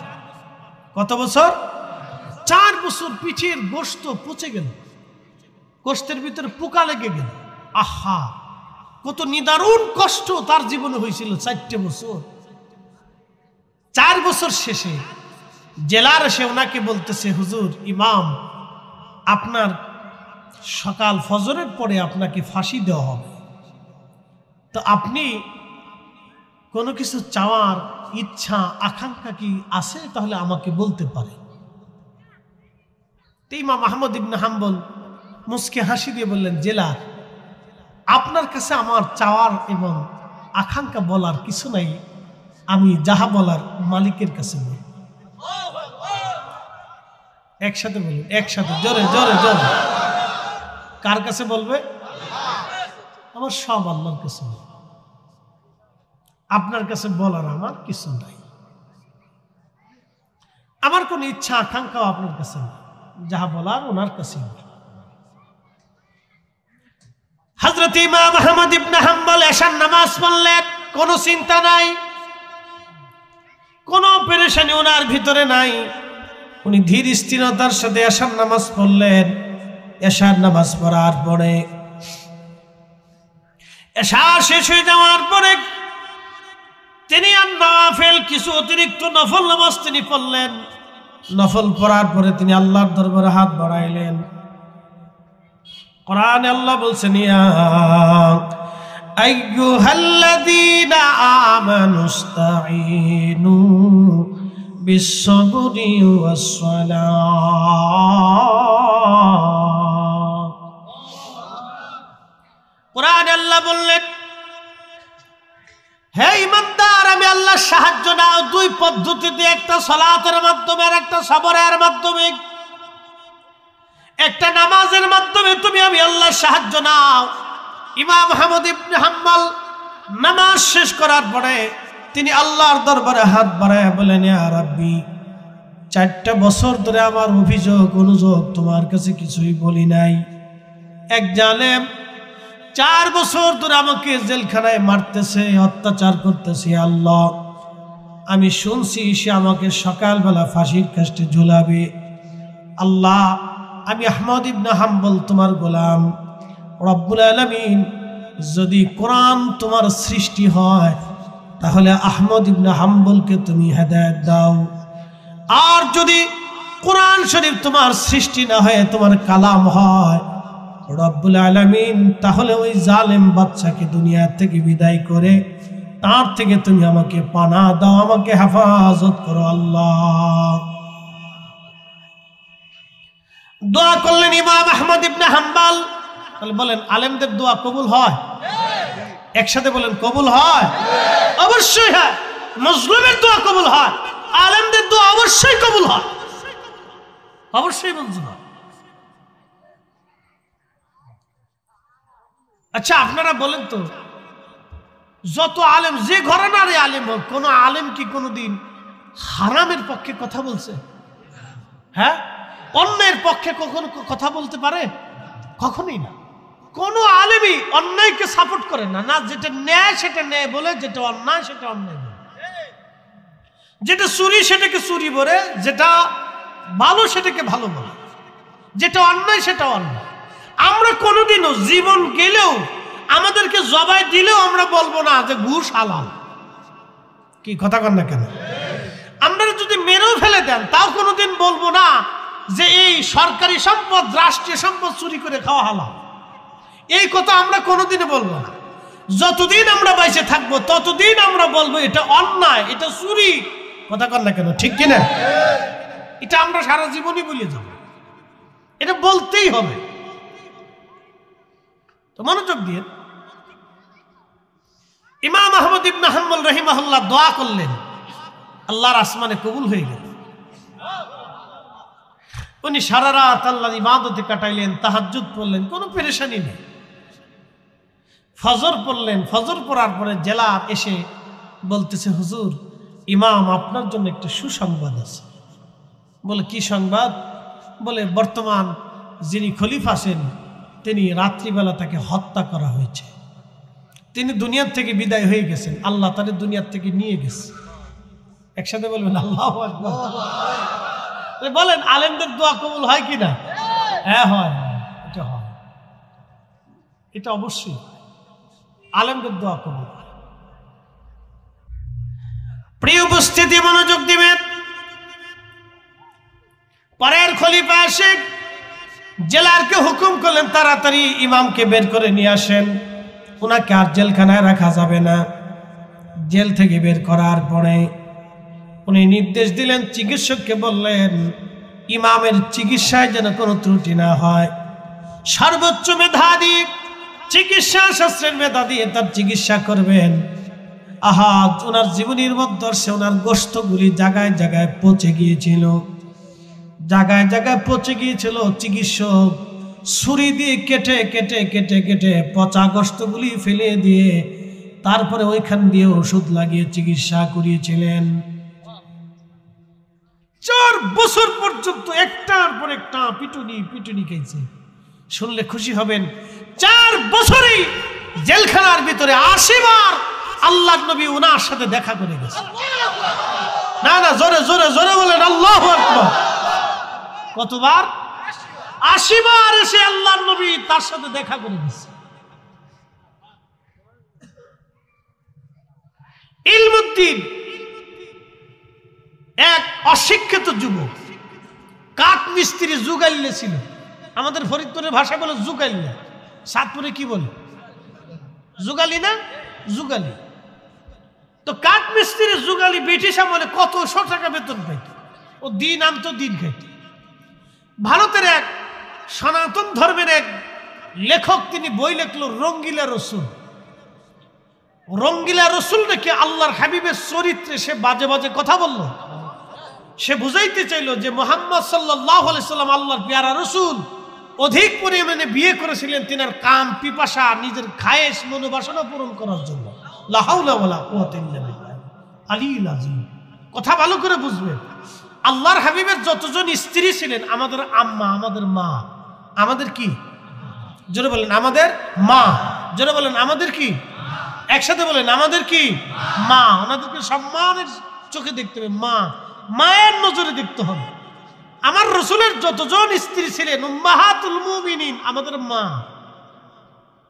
কত বছর? 4 বছর। পিঠের গোশত পচে গেল, গোশতের ভিতরে পোকা লেগে গেল। আহা, কত নিদারুণ কষ্ট তার জীবনে হয়েছিল 4 বছর। 4 বছর শেষে জেলার এসে ওনাকে বলতেছে, হুজুর ইমাম, আপনার সকাল ফজরের পরে আপনাকে ফাঁসি দেওয়া হবে, তো আপনি কোনো কিছু চাওয়ার ইচ্ছা আকাঙ্ক্ষা কি আছে? তাহলে আমাকে বলতে পারে। ইমাম আহমদ ইবনে হাম্বল মুস্কে হাসি দিয়ে বললেন, জেলা, আপনার কাছে আমার চাওয়ার এবং আকাঙ্ক্ষা বলার কিছু নাই, আমি যাহা বলার মালিকের কাছে বলি। একসাথে বলুন, একসাথে, জোরে জোরে জোরে। কার কাছে বলবে? আমার সব আল্লাহর কাছে। আপনার কাছে বলার আমার কিছু নাই, আমার কোন ইচ্ছা আকাঙ্ক্ষাও আপনার কাছে নেই, যাহা বলার ওনার কাছে। হযরত ইমাম আহমদ ইবনে হাম্বল এশার নামাজ পড়লেন, কোনো চিন্তা নাই, কোনো পেরেশানি ওনার ভিতরে নাই। উনি ধীর স্থিরতার সাথে এশার নামাজ পড়লেন। এশার নামাজ পড়ার পরে, এশা শেষ হয়ে যাওয়ার পরে তিনি আর নফল কিছু অতিরিক্ত নফল নামাজ তিনি পড়লেন। নফল পড়ার পরে তিনি আল্লাহর দরবারে হাত বাড়াইলেন। কোরআনে আল্লাহ বলছেন, ইয়া আইয়ুহাল্লাযীনা আমানুস্তাঈনু বিস-সাবরি ওয়াস-সালাহ। কোরআনে আল্লাহ বললেন, হে ইমানদার, আমি আল্লাহর সাহায্য নাও 2 পদ্ধতিতে, একটা সালাতের মাধ্যমে আর একটা সবরের মাধ্যমে। একটা নামাজের মাধ্যমে তুমি আমি আল্লাহর সাহায্য নাও। ইমাম আহমদ ইবনে হাম্বল নামাজ শেষ করার পরে তিনি আল্লাহর দরবারে হাত বাড়ায় বলেন, ইয়া রাব্বি, 4টা বছর ধরে আমার অভিযোগ অনুযোগ তোমার কাছে কিছুই বলি নাই। এক জালেম 4 বছর ধরে আমাকে জেলখানায় মারতেছে, অত্যাচার করতেছে। আল্লাহ, আমি শুনছি সে আমাকে সকালবেলা ফাঁসির কাস্টে ঝুলাবে। আল্লাহ, আমি আহমদ ইবনে হাম্বল তোমার গোলাম। রব্বুল আলামিন, যদি কোরআন তোমার সৃষ্টি হয় তাহলে আহমদ ইবনে হাম্বলকে তুমি হেদায়েত দাও, আর যদি কোরআন শরীফ তোমার সৃষ্টি না হয়, তোমার কালাম হয় রব্বুল আলামিন, তাহলে ওই জালেম বাচ্চাকে দুনিয়া থেকে বিদায় করে তার থেকে তুমি আমাকে পানা দাও, আমাকে হেফাজত করো আল্লাহ। দোয়া করলেন ইমাম আহমদ ইবনে হাম্বল। তাহলে বলেন, আলেমদের দোয়া কবুল হয়? একসাথে বলেন, কবুল হয়? অবশ্যই হয়। মজলুমের দোয়া কবুল হয়, আলেমদের দোয়া অবশ্যই কবুল হয়, অবশ্যই মঞ্জুর হয়। আচ্ছা, আপনারা বলেন তো, যত আলেম, যে ঘরানারই আলেম হোক, কোন আলেম কি কোনদিন হারামের পক্ষে কথা বলছে? হ্যাঁ, অন্যের পক্ষে কখনো কথা বলতে পারে? কখনোই না। কোন আলেমই অন্যায়কে সাপোর্ট করে না। না, যেটা ন্যায় সেটা ন্যায় বলে, যেটা অন্যায় সেটা অন্যায় বলে, যেটা চুরি সেটাকে চুরি বলে, যেটা ভালো সেটাকে ভালো বলে, যেটা অন্যায় সেটা অন্যায়। আমরা কোনোদিনও জীবন গেলেও, আমাদেরকে জবাই দিলেও আমরা বলবো না যে ঘুষ হালাল। কি কথা কন না কেন? আমরা যদি মেরেও ফেলে দেন তাও কোনোদিন বলবো না যে এই সরকারি সম্পদ, রাষ্ট্রীয় সম্পদ চুরি করে খাওয়া হালাল। এই কথা আমরা কোনোদিনও বলবো না। যতদিন আমরা বাইসে থাকবো ততদিন আমরা বলবো এটা অন্যায়, এটা চুরি। কথা কন না কেন? ঠিক কিনা? এটা আমরা সারা জীবনই বলে যাব, এটা বলতেই হবে। তো মনোযোগ দিয়ে ইমাম আহমদ ইবনে হাম্বল রাহিমাহুল্লাহ দোয়া করলেন, আল্লাহর আসমানে কবুল হয়ে গেল। উনি সারা রাত আল্লাহর ইবাদতে কাটাইলেন, তাহাজ্জুদ পড়লেন, কোনো পেরেশানি নেই। ফজর পড়লেন, ফজর পড়ার পরে জেলা এসে বলতেছে, হুজুর, ইমাম আপনার জন্য একটা সুসংবাদ আছে। বলে, কি সংবাদ? বলে, বর্তমান যিনি খলিফা আছেন তিনি রাত্রিবেলা তাকে হত্যা করা হয়েছে, তিনি দুনিয়ার থেকে বিদায় হয়ে গেছেন, আল্লাহ তাকে দুনিয়ার থেকে নিয়ে গেছে। একসাথে বলবেন আল্লাহু আকবার। বলেন, আলেমদের দোয়া কবুল হয় কিনা? হ্যাঁ, হয়, এটা হয়, এটা অবশ্যই আলেমদের দোয়া কবুল। প্রিয় উপস্থিতি, মনোযোগ দিবেন। পরের খলিফা এসে জেলারকে হুকুম করলেন, তাড়াতাড়ি ইমামকে বের করে নিয়ে আসেন, ওনাকে আর জেলখানায় রাখা যাবে না। জেল থেকে বের করার পরে উনি নির্দেশ দিলেন, চিকিৎসককে বললেন ইমামের চিকিৎসায় যেন কোনো ত্রুটি না হয়, সর্বোচ্চ মেধা দিয়ে, চিকিৎসা শাস্ত্রের মেধা দিয়ে তার চিকিৎসা করবেন। আহা, ওনার জীবনীর মধ্যে ওনার গোশতগুলি জায়গায় জায়গায় পচে গিয়েছিল, জায়গায় জায়গায় পচে গিয়েছিল। চিকিৎসক ছুরি দিয়ে কেটে কেটে কেটে কেটে পচা গোশতগুলি ফেলে দিয়ে তারপরে ওইখান দিয়ে ওষুধ লাগিয়ে চিকিৎসা করিয়েছিলেন। 4 বছর পর্যন্ত একটার পর একটা পিটুনি পিটুনি খেয়েছে। শুনলে খুশি হবেন, 4 বছরই জেলখানার ভিতরে 80 বার আল্লাহর নবী ওনার সাথে দেখা করে গেছে। না না, জোরে জোরে জোরে বলেন আল্লাহু আকবার। কতবার? 80 বার এসে আল্লাহর নবী তার সাথে দেখা করে গেছে। ইলমুদ্দিন এক অশিক্ষিত যুবক, কাঠ মিস্ত্রি, জুগাইলে ছিল। আমাদের ফরিদপুরের ভাষা বলে জুগাইলে, সাতপুরে কি বলে? জুগালি না, জুগালি। তো কাঠ মিস্ত্রি জুগালি ব্রিটিশ আমলে কত 100 টাকা বেতন পাইত, ও দিন আনতো, দিন খাইত। ভারতের এক সনাতন ধর্মের এক লেখক, তিনি বই লিখল রঙ্গিলা রসুল। রঙ্গিলা রসুল নাকি আল্লাহর হাবিবের চরিত্রে সে বাজে বাজে কথা বলল। সে বুঝাইতে চাইল যে মুহাম্মদ সাল্লাল্লাহু আলাইহি সাল্লাম আল্লাহর প্যারা রসুল, অধিক পরিমাণে বিয়ে করেছিলেন তিনার কাম পিপাসা, নিজের খায়েশ মনোবাসনা পূরণ করার জন্য। লা হাওলা ওয়ালা কুওয়াতা ইল্লা বিল্লাহ আলিয়্যিল আযীম। কথা ভালো করে বুঝবেন, আল্লাহর হাবিবের যতজন স্ত্রী ছিলেন, আমাদের আম্মা, আমাদের মা, আমাদের কি, জোরে বলেন, আমাদের মা। যারা বলেন আমাদের কি, একসাথে বলেন আমাদের কি মা। ওনাদেরকে সম্মানের চোখে দেখতে হবে, মা, মায়ের নজরে দেখতে হবে। আমার রসুলের যতজন স্ত্রী ছিলেন উম্মাহাতুল মুমিনিন, আমাদের মা।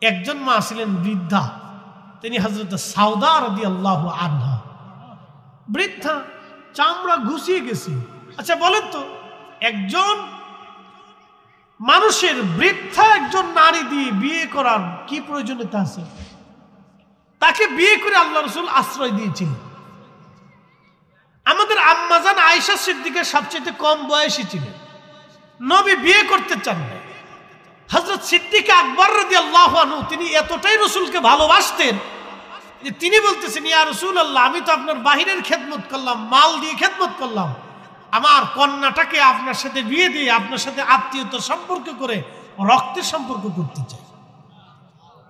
একজন মা ছিলেন বৃদ্ধা, তিনি হযরত সাউদা রাদিয়াল্লাহু আনহা। বৃদ্ধা, চামড়া ঘুষিয়ে গেছে। আচ্ছা বলেন তো, একজন মানুষের বৃদ্ধা একজন নারী দিয়ে বিয়ে করার কি প্রয়োজনীয়তা আছে? তাকে বিয়ে করে আল্লাহ রসুল আশ্রয় দিয়েছিলেন। আমাদের আম্মাজান আয়েশা সিদ্দিকা সবচেয়ে কম বয়সী ছিলেন, নবী বিয়ে করতে চান না। হযরত সিদ্দিক আকবর রাদিয়াল্লাহু আনহু তিনি এতটাই রসুলকে ভালোবাসতেন যে তিনি বলতেছেন, ইয়া রাসূলুল্লাহ, আমি তো আপনার বাহিরের খেদমত করলাম, মাল দিয়ে খেদমত করলাম, আমার কন্যাটাকে আপনার সাথে বিয়ে দিয়ে আপনার সাথে আত্মীয়তার সম্পর্ক করে রক্তের সম্পর্ক করতে চাই।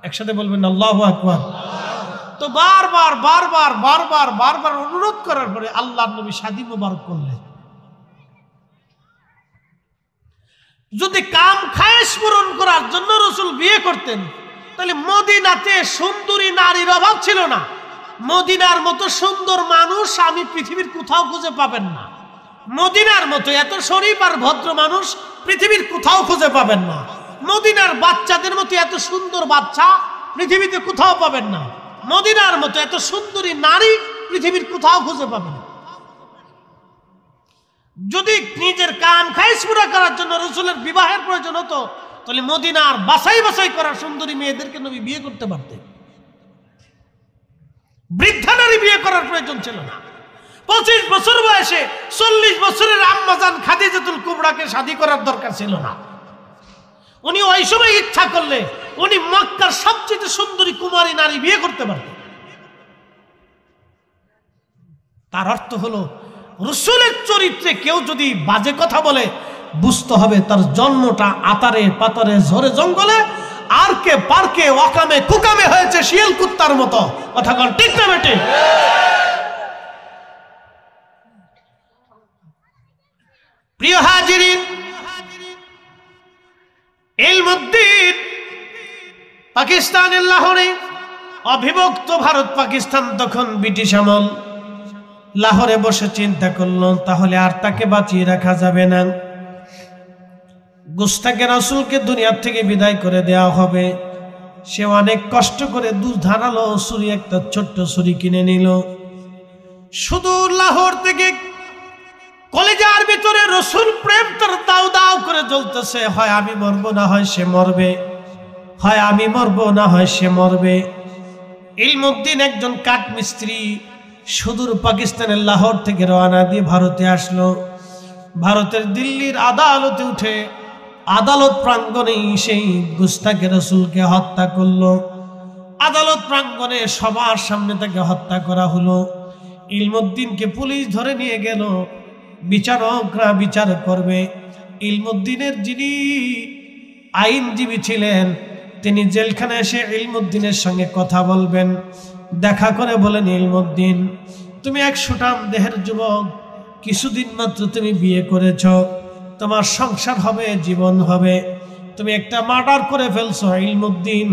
একসাথে বলবেন আল্লাহু আকবার। তো বারবার বারবার বারবার বারবার অনুরোধ করার পরে আল্লাহর নবী শাদী মোবারক করলেন। যদি কাম খায়েশ পূরণ করার জন্য রসুল বিয়ে করতেন, তাহলে মদিনাতে সুন্দরী নারীর অভাব ছিল না। মদিনার মতো সুন্দর মানুষ আমি পৃথিবীর কোথাও খুঁজে পাবেন না। মদিনার মতো এত শরীফ আর ভদ্র মানুষ পৃথিবীর কোথাও খুঁজে পাবেন না। মদিনার বাচ্চাদের মতো এত সুন্দর বাচ্চা পৃথিবীতে কোথাও পাবেন না। মদিনার মতো এত সুন্দরী নারী পৃথিবীর কোথাও খুঁজে পাবেন না। যদি নিজের কাম খায়েশ পুরা করার জন্য রসুলের বিবাহের প্রয়োজন হতো, তাহলে মদিনার বাছাই বাছাই করা সুন্দরী মেয়েদেরকে নবী বিয়ে করতে পারতেন। বৃদ্ধা নারী বিয়ে করার প্রয়োজন ছিল না। 25 বছর বয়সে 40 বছরের আম্মাজান খাদিজাতুল কুবরাকে শাদী করার দরকার ছিল না। উনি ওই সময় ইচ্ছা করলে উনি মক্কার সবচেয়ে সুন্দরী কুমারী নারী বিয়ে করতে পারতেন। তার অর্থ হলো, রসুলের চরিত্রে কেউ যদি বাজে কথা বলে, বুঝতে হবে তার জন্মটা আতারে পাতারে ঝরে জঙ্গলে, আর কে পার্কে ওয়াকামে কুকামে হয়েছে শিয়াল কুত্তার মতো। কথা কন ঠিক না বেটে? প্রিয় হাজিরিন, ইলমুদ্দিন পাকিস্তানের লাহোরে, অবিভক্ত ভারত পাকিস্তান তখন ব্রিটিশ আমল। লাহোরে বসে চিন্তা করলো, তাহলে আর তাকে বাঁচিয়ে রাখা যাবে না। গুস্তাকে রাসূলকে দুনিয়ার থেকে বিদায় করে দেওয়া হবে। সে অনেক কষ্ট করে ধারালো ছুরি, একটা ছোট্ট ছুরি কিনে নিল। সুদূর লাহোর থেকে কলেজার ভিতরে রসুল প্রেম তার দাও দাও করে জ্বলতেছে। হয় আমি মরবো, না হয় সে মরবে, হয় আমি মরবো, না হয় সে মরবে। ইলমুদ্দিন একজন কাঠ মিস্ত্রি, সুদূর পাকিস্তানের লাহোর থেকে রওনা দিয়ে ভারতে আসলো। ভারতের দিল্লির আদালতে উঠে আদালত প্রাঙ্গণে সেই গুস্তাকে রাসূলকে হত্যা করলো। আদালত প্রাঙ্গণে সবার সামনে তাকে হত্যা করা হলো। ইলমুদ্দিনকে পুলিশ ধরে নিয়ে গেল, বিচারকরা বিচার করবে। ইলমুদ্দিনের যিনি আইনজীবী ছিলেন, তিনি জেলখানায় এসে ইলমুদ্দিনের সঙ্গে কথা বলবেন। দেখা করে বলেন, ইলমুদ্দিন, তুমি এক সুঠাম দেহের যুবক, কিছুদিন মাত্র তুমি বিয়ে করেছ, তোমার সংসার হবে, জীবন হবে, তুমি একটা মার্ডার করে ফেলছো। ইলমুদ্দিন,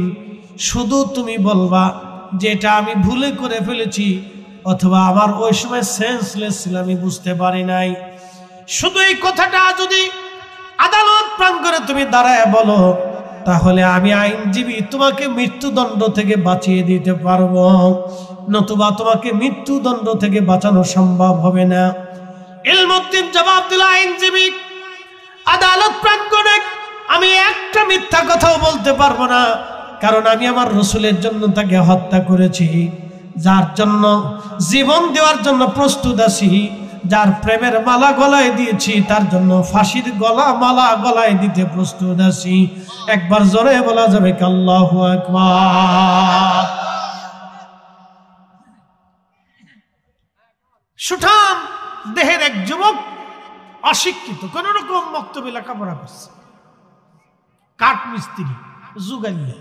শুধু তুমি বলবা যে এটা আমি ভুলে করে ফেলেছি, অথবা আমার ওই সময় সেন্সলেস ছিল, আমি বুঝতে পারি নাই। শুধু এই কথাটা যদি আদালত প্রাঙ্গণে তুমি দাঁড়ায় বলো, তাহলে আমি আইনজীবী তোমাকে মৃত্যুদণ্ড থেকে বাঁচিয়ে দিতে পারবো, নতুবা তোমাকে মৃত্যুদণ্ড থেকে বাঁচানো সম্ভব হবে না। ইলমুদ্দিন জবাব দিল, আইনজীবী, আদালত প্রাঙ্গণে আমি একটা মিথ্যা কথাও বলতে পারবো না, কারণ আমি আমার রসুলের জন্য তাকে হত্যা করেছি, যার জন্য জীবন দেওয়ার জন্য প্রস্তুত আছি, যার প্রেমের মালা গলায় দিয়েছি, তার জন্য ফাঁসির মালা গলায় দিতে প্রস্তুত আছি। একবার জোরে বলা যাবে কি আল্লাহু আকবার? সুঠাম দেহের এক যুবক, অশিক্ষিত, কোন রকম মক্তবে লেখাপড়া করছে, কাঠ মিস্ত্রি, জুগালিয়া,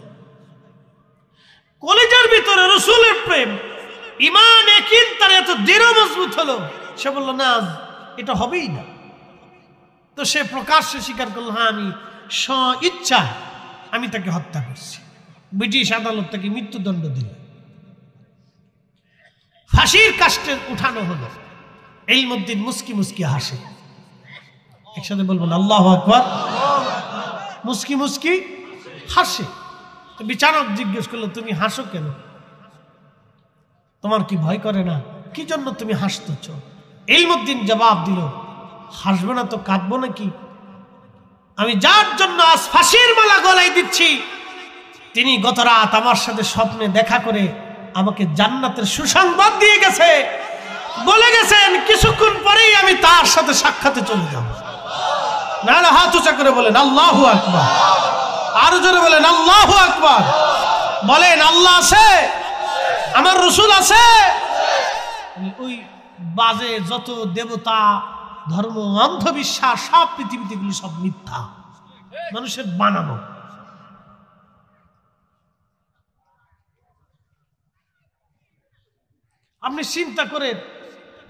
কলেজের ভিতরে রসুলের প্রেম, ইমান ইয়াকিন তার এত দৃঢ় মজবুত হলো, সে বলল না, এটা হবেই না। তো সে প্রকাশ্যে স্বীকার করলো, হ্যাঁ, আমি স্ব ইচ্ছা আমি তাকে হত্যা করছি। ব্রিটিশ আদালত থেকে মৃত্যুদণ্ড দিল, ফাঁসির কাস্টে উঠানো হলো। ইলমুদ্দিন মুস্কি মুস্কি হাসে। একসাথে বলবেন আল্লাহু আকবার। মুস্কি মুস্কি হাসে। তো বিচারক জিজ্ঞেস করলো, তুমি হাসো কেন? তোমার কি ভয় করে না? কি জন্য তুমি হাসতেছ? ইলমুদ্দিন জবাব দিল, হাসবো না তো কাঁদবো নাকি? আমি যার জন্য আজ ফাঁসির মালা গলায় দিচ্ছি, তিনি গত রাত আমার সাথে স্বপ্নে দেখা করে আমাকে জান্নাতের সুসংবাদ দিয়ে গেছে, বলে গেছেন কিছুক্ষণ পরেই আমি তার সাথে সাক্ষাতে চলে যাব। নাহলে হাত উঁচা করে বলেন আল্লাহু আকবার। আরো জোরে বলেন আল্লাহু আকবার। বলেন আল্লাহ আছে, আমার রসুল আছে। ওই বাজে যত দেবতা ধর্ম অন্ধবিশ্বাস সব পৃথিবীতে গুলি সব মিথ্যা, মানুষের বানানো। আপনি চিন্তা করেন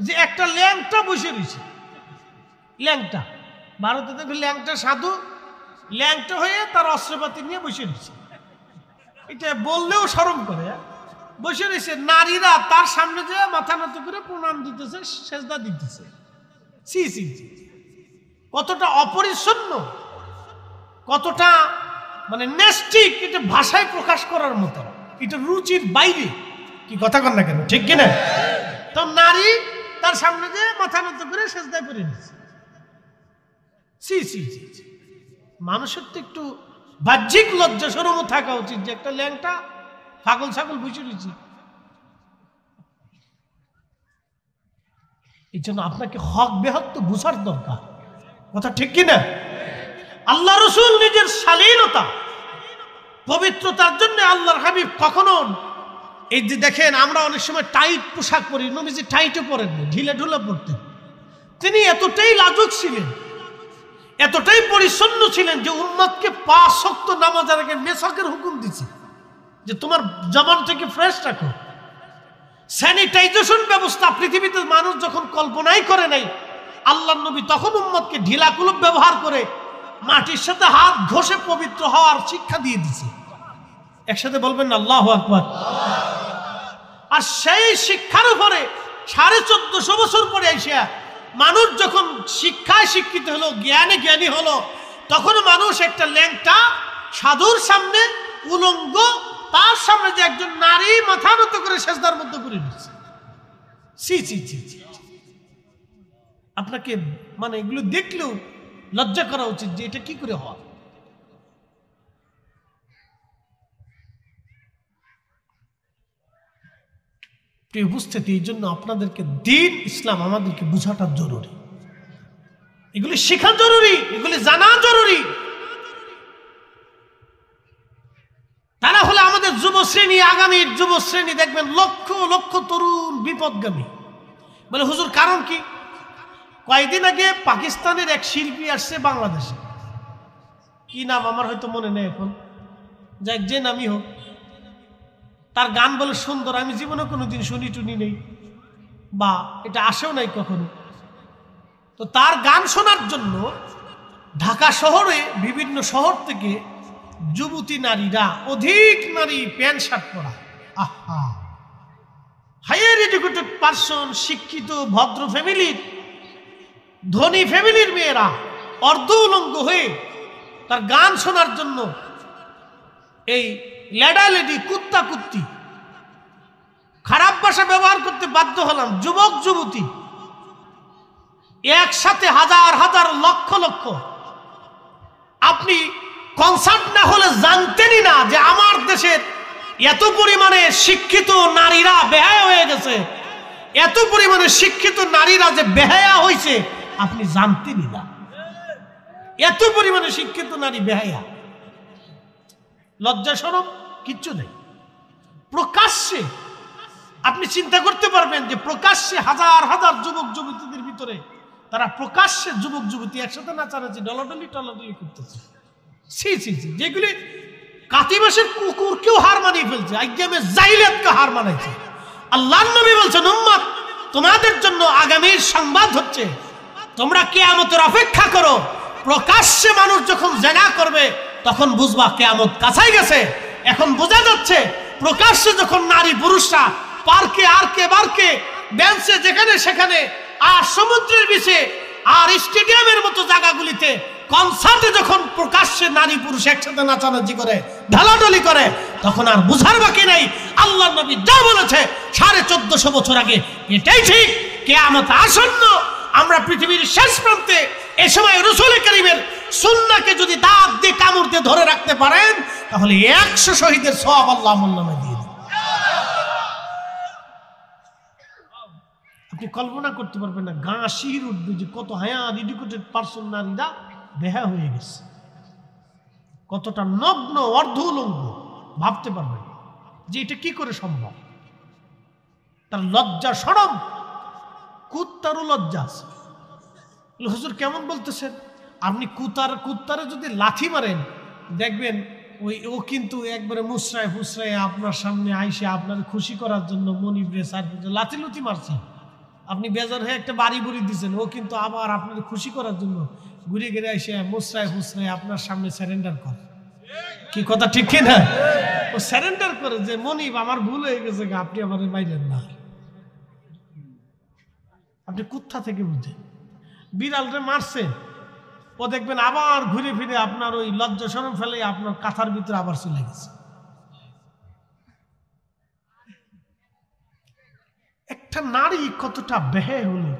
যে একটা ল্যাংটা বসে রয়েছে, ল্যাংটা ভারতে দেখবেন ল্যাংটা সাধু ল্যাংটা হয়ে তার অস্ত্রপাতি নিয়ে বসে রয়েছে। এটা বললেও শরম করে। বসে রয়েছে, নারীরা তার সামনে যে মাথা নত করে প্রণাম দিতেছে, সেজদা দিতেছে। সি সি সি, কতটা অপরিচ্ছন্ন, কতটা মানে নেস্টিক, এটা ভাষায় প্রকাশ করার মতো, এটা রুচির বাইরে। কি কথা কন না কেন, ঠিক কিনা? তো নারী তার সামনে যে মাথা নত করে সেজদায় পড়ে নিচ্ছে। সি সি সি, মানুষের তো একটু বাহ্যিক লজ্জা শরম থাকা উচিত যে একটা ল্যাংটা পাগল ছাগল বুঝে রয়েছি। এই জন্য আপনাকে হক বেহক তো বুঝার দরকার, কথা ঠিক কিনা? আল্লাহ রসুল নিজের শালীনতা পবিত্রতার জন্য আল্লাহর হাবিব কখনো, এই যে দেখেন আমরা অনেক সময় টাইট পোশাক পরি, নবীজি টাইটও পরেন না, ঢিলে ঢুলে পরতেন। তিনি এতটাই লাজুক ছিলেন, এতটাই পরিচ্ছন্ন ছিলেন যে উম্মতকে 5 ওয়াক্ত নামাজের আগে মেসাকের হুকুম দিচ্ছে যে তোমার জবান থেকে ফ্রেশ রাখো। স্যানিটাইজেশন ব্যবস্থা পৃথিবীতে মানুষ যখন কল্পনাই করে নাই, আল্লাহর নবী তখন উম্মতকে ঢিলা কুলুপ ব্যবহার করে মাটির সাথে হাত ঘষে পবিত্র হওয়ার শিক্ষা দিয়ে দিছে। একসাথে বলবেন আল্লাহু আকবার। আর সেই শিক্ষার উপরে 1450 বছর পরে আইসা মানুষ যখন শিক্ষায় শিক্ষিত হলো, জ্ঞানে জ্ঞানী হলো, তখন মানুষ একটা ল্যাংটা সাধুর সামনে উলঙ্গ, তার সামনে যে একজন নারী মাথা নত করে সেজদার মধ্যে করে দিচ্ছে। সি সি সি, আপনাকে মানে এগুলো দেখলেও লজ্জা করা উচিত যে এটা কি করে হয়। প্রিয় উপস্থিতি, এই জন্য আপনাদেরকে দ্বীন ইসলাম আমাদেরকে বোঝাটা জরুরি, এগুলি শেখা জরুরি, এগুলি জানা জরুরি। তারা হলে আমাদের যুব শ্রেণী, আগামীর যুব শ্রেণী দেখবেন লক্ষ লক্ষ তরুণ বিপদগামী। বলে হুজুর কারণ কি? কয়েকদিন আগে পাকিস্তানের এক শিল্পী আসছে বাংলাদেশে, কি নাম আমার হয়তো মনে নেই এখন, যাক যে নামই হোক, তার গান বলে সুন্দর, আমি জীবনে কোনোদিন শুনি টুনি নেই বা এটা আসেও নাই কখনো। তো তার গান শোনার জন্য ঢাকা শহরে বিভিন্ন শহর থেকে যুবতী নারীরা, অধিক নারী প্যান্ট শার্ট পরা, আহা, হায়ার এডুকেটেড পার্সন, শিক্ষিত ভদ্র ফ্যামিলির, ধনী ফ্যামিলির মেয়েরা অর্ধ উলঙ্গ হয়ে তার গান শোনার জন্য এই লেডা লেডি, কুত্তা কুত্তি, খারাপ ভাষা ব্যবহার করতে বাধ্য হলাম, যুবক যুবতী একসাথে হাজার হাজার লক্ষ লক্ষ। আপনি কনসার্ট না হলে জানতেনই না যে আমার দেশের এত পরিমাণে শিক্ষিত নারীরা বেহায়া হয়ে গেছে, এত পরিমাণে শিক্ষিত নারীরা যে বেহায়া হয়েছে আপনি জানতেনই না। এত পরিমাণে শিক্ষিত নারী বেহায়া, লজ্জা শরম কিচ্ছু নেই। প্রকাশ্যে আপনি চিন্তা করতে পারবেন যে প্রকাশ্যে হাজার হাজার যুবক যুবতীদের ভিতরে তারা প্রকাশ্যে যুবক যুবতী একসাথে নাচানাচি ডলাডলি টলাডলি করতেছে। সি সি সি, যেগুলি কাতিবাসের কুকুরকেও হার মানিয়ে ফেলছে, আইয়ামে জাইলিয়াতকে হার মানাইছে। আল্লাহর নবী বলছেন উম্মত তোমাদের জন্য আগামীর সংবাদ হচ্ছে তোমরা কিয়ামতের অপেক্ষা করো। প্রকাশ্যে মানুষ যখন জিনা করবে তখন বুঝবা কিয়ামত কাছাই গেছে। এখন বোঝা যাচ্ছে প্রকাশ্যে যখন নারী পুরুষরা পার্কে আরকে বারকে বেঞ্চে যেখানে সেখানে আর সমুদ্রের বিচে আর স্টেডিয়ামের মতো জায়গাগুলিতে কনসার্টে যখন প্রকাশ্যে নারী পুরুষ একসাথে নাচানাচি করে ঢালাঢালি করে তখন আর বুঝার বাকি নেই আল্লাহর নবী যা বলেছে 1450 বছর আগে এটাই ঠিক। কিয়ামত আসন্ন, আমরা পৃথিবীর শেষ প্রান্তে এই সময় রাসূল কারীমের সুন্নাহকে যদি দাঁত দিয়ে কামড় দিয়ে ধরে রাখতে পারেন তাহলে 100 শহীদের সওয়াব আল্লাহ আমল নামে দিয়ে দেন। আপনি কল্পনা করতে পারবেন না, গা শির উঠবে যে কত হায়ার এডুকেটেড পারসন নারীরা বেহা হয়ে গেছে, কতটা নগ্ন অর্ধ উলঙ্গ ভাবতে পারবেন যে এটা কি করে সম্ভব। তার লজ্জা শরম, কুত্তারও লজ্জা আছে। হুজুর কেমন বলতেছেন? আপনি কুত্তারে যদি লাথি মারেন দেখবেন ও কিন্তু একবারে মুসরায় ফুসরায় আপনার সামনে আইসে আপনার খুশি করার জন্য মনিবরে স্যার লাথি লুথি মারছে, আপনি বেজার হয়ে একটা বাড়ি বুড়ি দিচ্ছেন, ও কিন্তু আবার আপনার খুশি করার জন্য ঘুরে ঘিরে এসে মুসরায় ফুসরায় আপনার সামনে স্যারেন্ডার করে। কি কথা ঠিক কিনা? ও স্যারেন্ডার করে যে মনিব আমার ভুল হয়ে গেছে, আপনি আমার মাইলেন না। আপনি কোথা থেকে বুঝেন? বিড়ালরে মারছে, ও দেখবেন আবার ঘুরে ফিরে আপনার ওই লজ্জা শরম ফেলে আপনার কাঁথার ভিতরে আবার চলে গেছে। একটা নারী কতটা বেহে হলে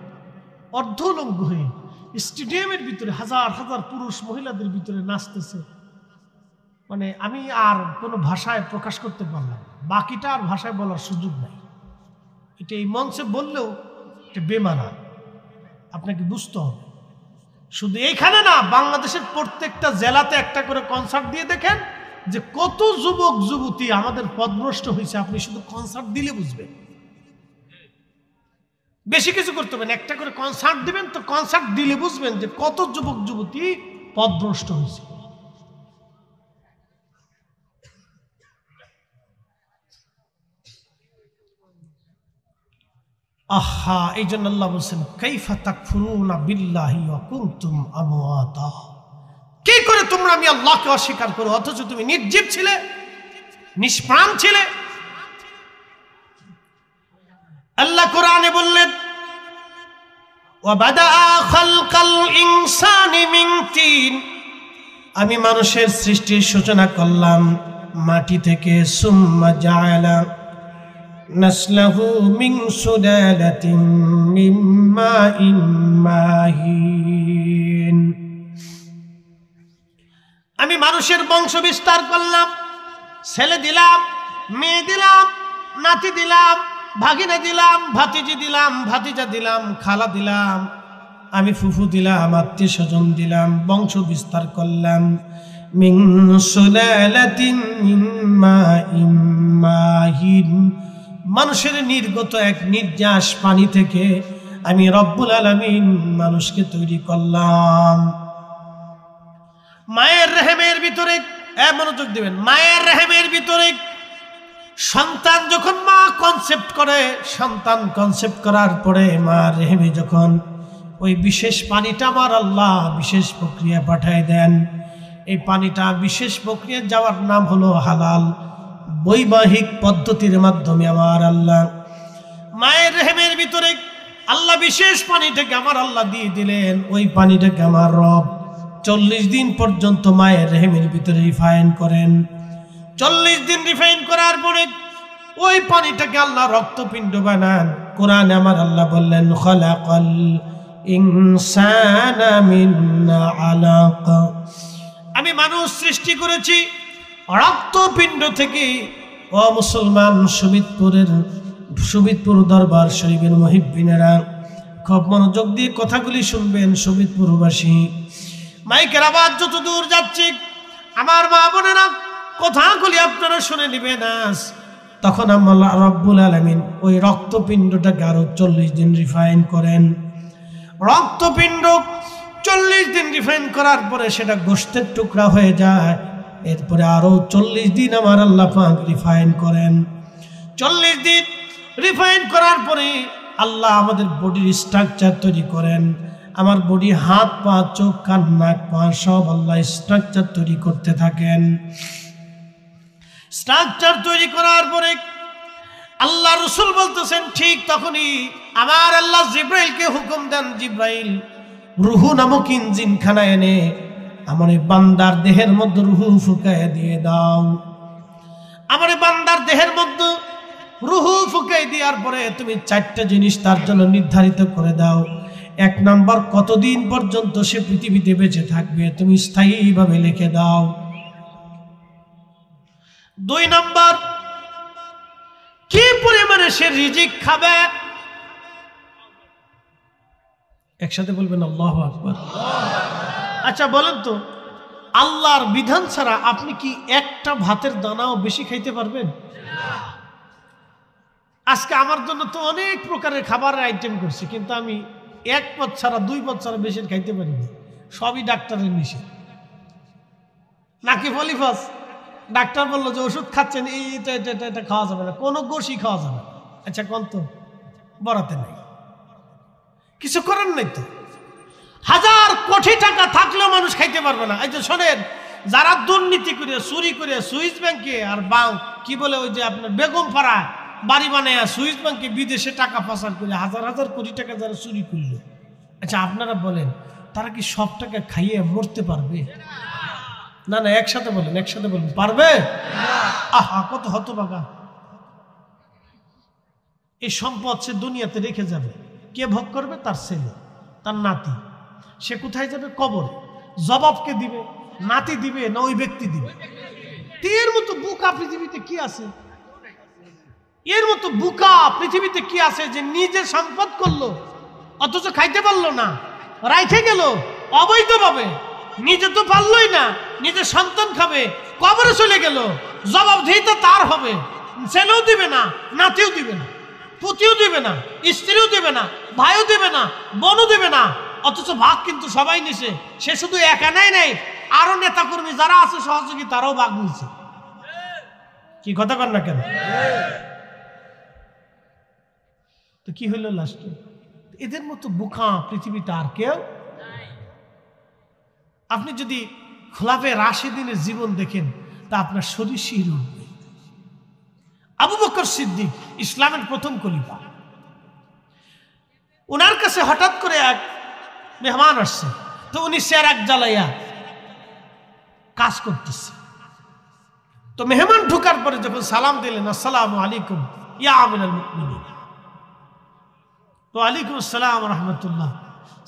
অর্ধলঙ্গ হয়ে স্টেডিয়ামের ভিতরে হাজার হাজার পুরুষ মহিলাদের ভিতরে নাচতেছে, মানে আমি আর কোনো ভাষায় প্রকাশ করতে পারলাম, বাকিটা আর ভাষায় বলার সুযোগ নাই। এটা এই মঞ্চে বললেও এটা বেমানা, আপনাকে বুঝতে হবে। শুধু এইখানে না, বাংলাদেশের প্রত্যেকটা জেলাতে একটা করে কনসার্ট দিয়ে দেখেন যে কত যুবক যুবতী আমাদের পথভ্রষ্ট হয়েছে। আপনি শুধু কনসার্ট দিলে বুঝবেন, বেশি কিছু করতে হবে না, একটা করে কনসার্ট দিবেন তো কনসার্ট দিলে বুঝবেন যে কত যুবক যুবতী পথভ্রষ্ট হয়েছে। আহা, এই জন্য আল্লাহ বলছেন কাইফা তাকফুরুনা বিল্লাহি ওয়া কুনতুম আমওয়াতা, কি করে তোমরা আমি আল্লাহকে অস্বীকার করো অথচ তুমি নির্জীব ছিলে, নিষ্প্রাণ ছিলে। আল্লাহ কোরআনে বললেন ওয়া বাদাআ খালকাল ইনসানি মিন তিন, আমি মানুষের সৃষ্টির সূচনা করলাম মাটি থেকে, সুম্মা জাআলা নাসলাহু মিন সুলালাতিন মিন মাইন মাহিন, আমি মানুষের বংশ বিস্তার করলাম, ছেলে দিলাম, মেয়ে দিলাম, নাতি দিলাম, ভাগিনা দিলাম, ভাতিজি দিলাম, ভাতিজা দিলাম, খালা দিলাম, আমি ফুফু দিলাম, আত্মীয় স্বজন দিলাম, বংশ বিস্তার করলাম। মিন সুলালাতিন মিন মাইন মাহিন, মানুষের নির্গত এক নির্যাস পানি থেকে আমি রব্বুল আলামিন মানুষকে তৈরি করলাম। মায়ের রেহেমের ভিতরে, মনোযোগ দিবেন, মায়ের রেহেমের ভিতরে সন্তান যখন মা কনসেপ্ট করে, সন্তান কনসেপ্ট করার পরে মা রেহেমে যখন ওই বিশেষ পানিটা আমার আল্লাহ বিশেষ প্রক্রিয়া পাঠায় দেন, এই পানিটা বিশেষ প্রক্রিয়া যাওয়ার নাম হলো হালাল, বৈবাহিক পদ্ধতির মাধ্যমে আমার আল্লাহ মায়ের রেহেমের ভিতরে আল্লাহ বিশেষ পানিটাকে আমার আল্লাহ দিয়ে দিলেন। ওই পানিটাকে আমার রব 40 দিন পর্যন্ত মায়ের রেহেমের ভিতরে রিফাইন করেন। 40 দিন রিফাইন করার পরে ওই পানিটাকে আল্লাহ রক্তপিণ্ড বানান। কোরআনে আমার আল্লাহ বললেন খালাকাল ইনসানা মিন আলাকা, আমি মানুষ সৃষ্টি করেছি রক্তপিণ্ড থেকে। ও মুসলমান, শোভিতপুর দরবার শরীফের মুহিব্বিনেরা খুব মনোযোগ দিয়ে কথাগুলি শুনবেন। শোভিতপুরবাসী, মাইকের আওয়াজ যত দূর যাচ্ছে আমার মা বোনেরা কথাগুলি আপনারা শুনে নেবেন। আজ তখন আল্লাহ রব্বুল আলামিন ওই রক্তপিণ্ডটাকে আরো 40 দিন রিফাইন করেন। রক্তপিণ্ড 40 দিন রিফাইন করার পরে সেটা গোশতের টুকরা হয়ে যায়। এরপরে আরো 40 দিন আমার আল্লাহ পাক রিফাইন করেন। 40 দিন রিফাইন করার পরে আল্লাহ আমাদের বডির স্ট্রাকচার তৈরি করেন। আমার বডি, হাত পা, চোখ, কান, নাক, পা সব আল্লাহ স্ট্রাকচার তৈরি করতে থাকেন। স্ট্রাকচার তৈরি করার পরে আল্লাহ রাসূল বলতেছেন, ঠিক তখনই আমার আল্লাহ জিব্রাইলকে হুকুম দেন, জিব্রাইল রূহ নামক ইঞ্জিনখানা এনে আমার এই বান্দার দেহের মধ্যে রূহ ফুঁকায় দিয়ে দাও। আমার এই বান্দার দেহের মধ্যে রূহ ফুঁকায় দেওয়ার পরে তুমি 4টা জিনিস তার জন্য নির্ধারিত করে দাও। 1 নাম্বার, কতদিন পর্যন্ত সে পৃথিবীতে বেঁচে থাকবে তুমি স্থায়ীভাবে লিখে দাও। 2 নাম্বার, কি পরিমাণে সে রিজিক খাবে। একসাথে বলবেন আল্লাহু আকবার। আচ্ছা বলেন তো, আল্লাহর বিধান ছাড়া আপনি কি একটা ভাতের দানাও বেশি খাইতে পারবেন? আজকে আমার জন্য তো অনেক প্রকারের খাবারের আইটেম করছে, কিন্তু আমি 1 পদ ছাড়া 2 পদ ছাড়া বেশি খাইতে পারিনি। সবই ডাক্তারের নিষেধ। নাকি পলিফাস ডাক্তার বললো যে ওষুধ খাচ্ছেন এটা খাওয়া যাবে না, কোনো গোশই খাওয়া যাবে না। আচ্ছা কোন তো বরাতে নাই, কিছু করার নাই তো। 1000 কোটি টাকা থাকলেও মানুষ খাইতে পারবে না। এই যে শোনেন, যারা দুর্নীতি করে চুরি করে সুইস ব্যাংকে আর কি বলে ওই যে আপনার বেগম পাড়ায় বাড়ি বানায় সুইস ব্যাংকে বিদেশে টাকা পাচার করে 1000 কোটি টাকা যারা চুরি করলো, আচ্ছা আপনারা বলেন তারা কি সব টাকা খাইয়ে মরতে পারবে? না না, একসাথে বলেন, একসাথে বলেন, পারবে? আহা, কত হতভাগা। এই সম্পদ সে দুনিয়াতে রেখে যাবে, কে ভোগ করবে? তার ছেলে, তার নাতি। সে কোথায় যাবে? কবর। জবাবকে দিবে? নাতি দিবে না ওই ব্যক্তি দিবে? এর মতো বুকা পৃথিবীতে কি আছে? এর মতো বুকা পৃথিবীতে কি আছে যে নিজে সম্পদ করলো অথচ খাইতে পারলো না, রাইখে গেল অবৈধভাবে, নিজে তো পারলই না, নিজের সন্তান খাবে, কবরে চলে গেল, জবাবদিহিতা তার হবে, ছেলেও দিবে না, নাতিও দিবে না, পুতিও দিবে না, স্ত্রীও দিবে না, ভাইও দিবে না, বোনও দিবে না, অথচ ভাগ কিন্তু সবাই নিছে। সে শুধু একা নাই, আরো নেতাকর্মী যারা আছে সহযোগী তারাও ভাগ নিছে। কি কথা কর না কেন? তো কি হইল লাস্টে? এদের মতো বোকা পৃথিবীতে আর কেউ। আপনি যদি খোলাফে রাশিদিনের জীবন দেখেন তা আপনার শরীর শিহরে উঠবে। আবু বকর সিদ্দিক ইসলামের প্রথম খলিফা, ওনার কাছে হঠাৎ করে এক মেহমান আসছে, তো উনি চেরাগ জ্বালাইয়া কাজ করতেছে। তো মেহমান ঢোকার পরে যখন সালাম দিলেন, আসসালামু আলাইকুম ইয়া আমিরুল মুমিনিন, তো ওয়ালাইকুম আসসালাম রাহমাতুল্লাহ,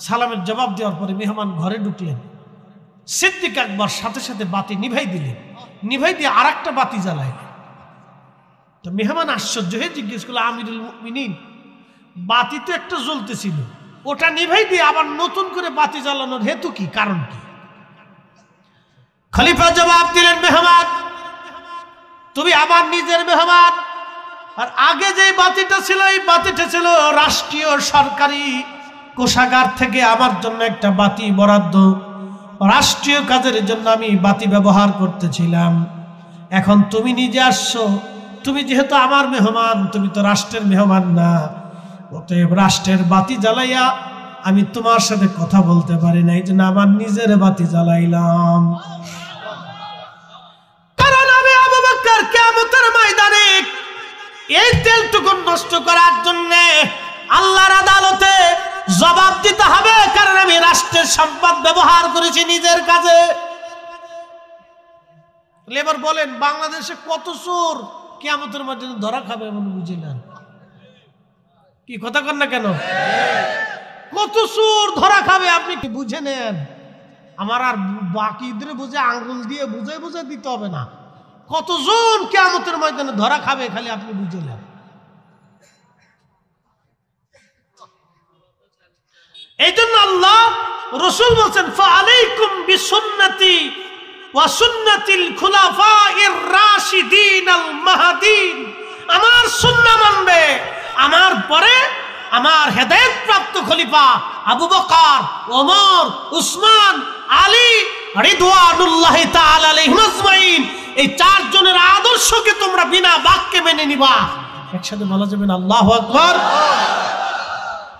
সালামের জবাব দেওয়ার পরে মেহমান ঘরে ঢুকলেন। সিদ্দিক আকবর সাথে সাথে বাতি নিভাই দিলেন, নিভাই দিয়ে আর একটা বাতি জ্বালাইলেন। তো মেহমান আশ্চর্য হয়ে জিজ্ঞেস করলো, আমিরুল মুমিনিন, বাতি তো একটা জ্বলতেছিল, ওটা নিভাই দিয়ে আবার নতুন করে বাতি জ্বালানোর হেতু কি, কারণ কি? খলিফা জবাব দিলেন, মেহমান তুমি আমার নিজের মেহমান, আর আগে যে বাতিটা ছিল এই বাতিটা ছিল রাষ্ট্রীয় সরকারি কোষাগার থেকে আমার জন্য একটা বাতি বরাদ্দ, রাষ্ট্রীয় কাজের জন্য আমি বাতি ব্যবহার করতেছিলাম। এখন তুমি নিজে আসছো, তুমি যেহেতু আমার মেহমান, তুমি তো রাষ্ট্রের মেহমান না, অতএব রাষ্ট্রের বাতি জ্বালাইয়া আমি তোমার সাথে কথা বলতে পারি না, এই জন্য আমার নিজের বাতি জ্বালাইলাম। কারণ আমি আবু বকর কিয়ামতের ময়দানে এই তেলটুকু নষ্ট করার জন্য আল্লাহর আদালতে জবাব দিতে হবে, কারণ আমি রাষ্ট্রের সম্পদ ব্যবহার করেছি নিজের কাজে। এবার বলেন, বাংলাদেশে কত চোর কিয়ামতের ময়দানে ধরা খাবে এমন বুঝিলেন? কি কথা কন না কেন? কত চোর ধরা খাবে আপনি কি বুঝে নেন? আমার আর বাকিদের বুঝে আঙ্গুল দিয়ে বুঝে বুঝে দিতে হবে না, কতজন কিয়ামতের ময়দানে ধরা খাবে খালি আপনি বুঝে নেন। এই জন্য আল্লাহ রাসূল বলছেন, ফাআলাইকুম বিসুন্নতি ওয়া সুন্নাতিল খুলাফাইর রাশিদিনাল মাহদিন, আমার সুন্নাহ মানবে, আমার পরে আমার হেদায়েত প্রাপ্ত খলিফা আবু বকর, ওমর, উসমান, আলী রিদওয়ানুল্লাহি তাআলা আলাইহিম আজমাইন, এই 4 জনের আদর্শকে তোমরা বিনা বাক্যে মেনে নিবা। একসাথে বলা যাবে না আল্লাহু আকবার?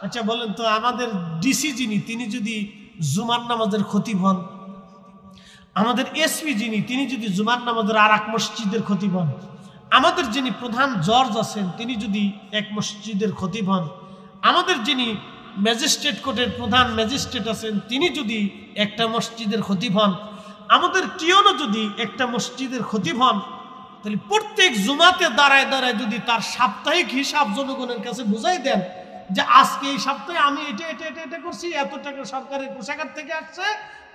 আচ্ছা বলেন তো, আমাদের ডিসি যিনি, তিনি যদি জুমার নামাজের খতিব হন আমাদের এসপি যিনি, তিনি যদি জুমার নামাজের আর এক মসজিদের খতিব হন, আমাদের যিনি প্রধান জজ আছেন তিনি যদি এক মসজিদের খতিব হন, আমাদের যিনি ম্যাজিস্ট্রেট কোর্টের প্রধান ম্যাজিস্ট্রেট আছেন তিনি যদি একটা মসজিদের খতিব হন, আমাদের টিওনও যদি একটা মসজিদের খতিব হন, তাহলে প্রত্যেক জুমাতে দাঁড়ায় দাঁড়ায় যদি তার সাপ্তাহিক হিসাব জনগণের কাছে বুঝাই দেন যে আজকে এই সপ্তাহে আমি এটা এটা এটা এটা করছি, এত টাকা সরকারের কোষাগার থেকে আসছে,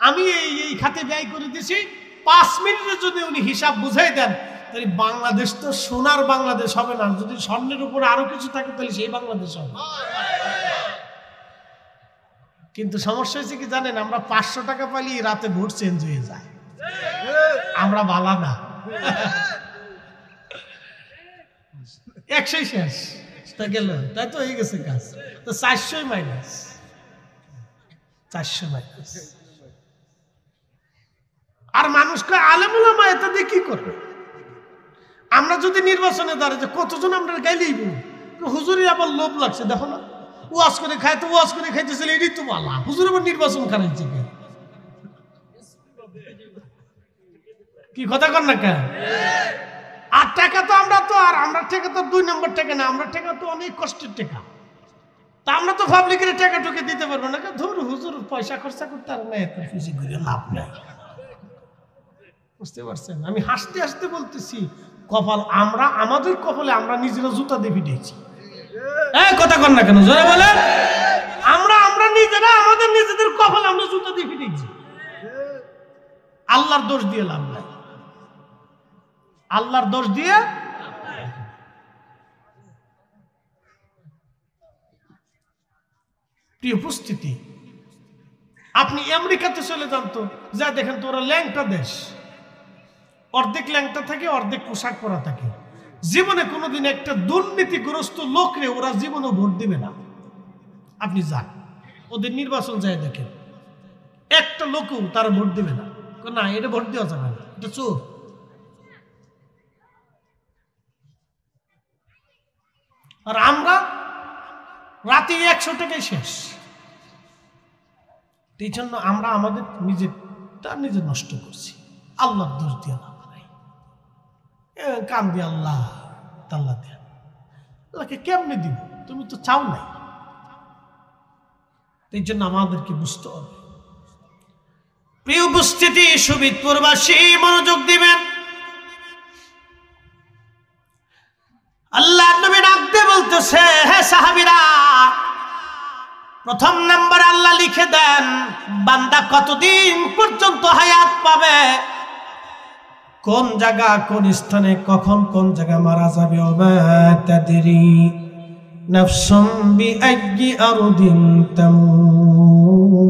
আমি এই খাতে ব্যয় করে দিছি, 5 মিনিটে যদি উনি হিসাব বুঝাই দেন, তাহলে বাংলাদেশ তো সোনার বাংলাদেশ হবে না। যদি স্বর্ণের উপরে আরো কিছু থাকে তাহলে সেই বাংলাদেশ হবে। কিন্তু সমস্যা হয়েছে কি জানেন, আমরা 500 টাকা পাইলে রাতে ভোট চেঞ্জ হয়ে যায়। আমরা বালা না, 100 শেষ গেল, তাই তো হয়ে গেছে কাজ। তো 400 মাইনাস 400 মাইনাস। আর মানুষকে আলেম ওলামা এটা দিয়ে কি করবে? আমরা যদি নির্বাচনে দাঁড়াই যে কতজন আমরা গাইলেই হুজুরি আবার লোভ লাগছে, দেখো না ওয়াজ করে খায়, তো ওয়াজ করে খাইতেছিল, এটাই তো বালা, হুজুর আবার নির্বাচন খারাইছে কি কথা কর না কেন? আর টাকা তো আমরা টাকা তো 2 নম্বর টাকা না, আমরা টাকা তো অনেক কষ্টের টাকা, তা আমরা তো পাবলিকের টাকা টুকে দিতে পারবো না। ধর হুজুর পয়সা খরচা করতে আর না, এত খুশি করে লাভ নাই। বুঝতে পারছেন? আমি হাসতে হাসতে বলতেছি, কপাল আমরা, আমাদের কপালে আমরা নিজেরা জুতা দিয়ে পিটিয়েছি। কথা কর না কেন, জোরে বলে। আমরা নিজেরা আমাদের নিজেদের কপালে আমরা জুতা দিয়ে পিটিয়েছি। আল্লাহর দোষ দিয়ে লাভ নাই, আল্লাহর দোষ দিয়ে। প্রিয় উপস্থিতি, আপনি আমেরিকাতে চলে যান তো, যা দেখেন তো ওরা ল্যাংটা দেশ, অর্ধেক ল্যাংটা থাকে, অর্ধেক পোশাক পরা থাকে। জীবনে কোনোদিন একটা দুর্নীতিগ্রস্ত লোকরে ওরা জীবনে ভোট দিবে না। আপনি যান ওদের নির্বাচন যায় দেখেন, একটা লোকও তারা ভোট দিবে না, না এটা ভোট দেওয়া যাবে না, এটা চোর। আর আমরা রাতে 100 টাকায় শেষ। এই জন্য আমরা আমাদের নিজে নষ্ট করছি, আল্লাহর দোষ দিয়ে লাভ নাই। কাম দিয়ে আল্লাহ তাল্লা দিয়ে, আল্লাহকে কেমনে দিব? তুমি তো চাও নাই। এই জন্য আমাদেরকে বুঝতে হবে। প্রিয় উপস্থিতি, সুবিদপুরবাসী মনোযোগ দিবেন। আল্লাহ নবী ডাকতে বলতেছে, হে সাহাবীরা, প্রথম নাম্বার আল্লাহ লিখে দেন বান্দা কতদিন পর্যন্ত হায়াত পাবে, কোন জায়গা, কোন স্থানে, কখন, কোন জায়গা মারা যাবে। ওমা তাদরি নাফসুম বিআইয়ি আরদিন তামুত।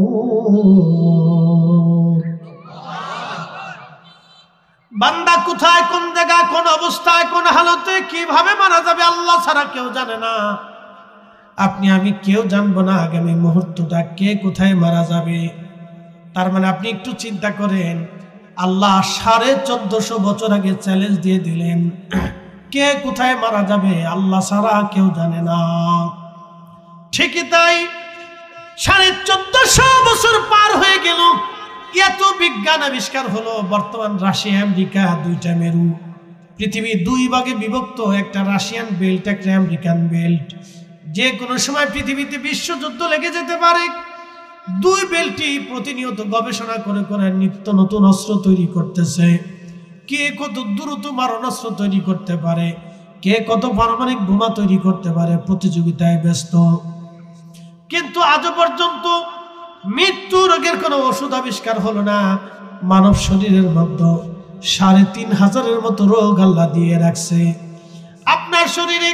বান্দা কোথায়, কোন জায়গায়, কোন অবস্থায়, কোন হালতে, কিভাবে মারা যাবে আল্লাহ ছাড়া কেউ জানে না। আপনি আমি কেউ জানবো না আগামী মুহূর্তটা কে কোথায় মারা যাবে। তার মানে আপনি একটু চিন্তা করেন, আল্লাহ 1450 বছর আগে চ্যালেঞ্জ দিয়ে দিলেন, কে কোথায় মারা যাবে আল্লাহ ছাড়া কেউ জানে না। ঠিকই তাই, 1450 বছর পার হয়ে গেল, এত বিজ্ঞান আবিষ্কার হলো। বর্তমান রাশিয়া আমেরিকা 2টা মেরু, পৃথিবী 2 ভাগে বিভক্ত, একটা রাশিয়ান বেল্ট, একটা আমেরিকান বেল্ট। যে কোনো সময় পৃথিবীতে বিশ্বযুদ্ধ লেগে যেতে পারে। 2 বেল্টই প্রতিনিয়ত গবেষণা করে করে নিত্য নতুন অস্ত্র তৈরি করতেছে। কে কত দ্রুত মারণাস্ত্র তৈরি করতে পারে, কে কত পারমাণবিক বোমা তৈরি করতে পারে, প্রতিযোগিতায় ব্যস্ত। কিন্তু আজও পর্যন্ত মৃত্যু রোগের কোনো ওষুধ আবিষ্কার হলো না। মানব শরীরের মধ্যে 3500-এর মতো রোগ আল্লাহ দিয়ে রাখছে। আপনার শরীরে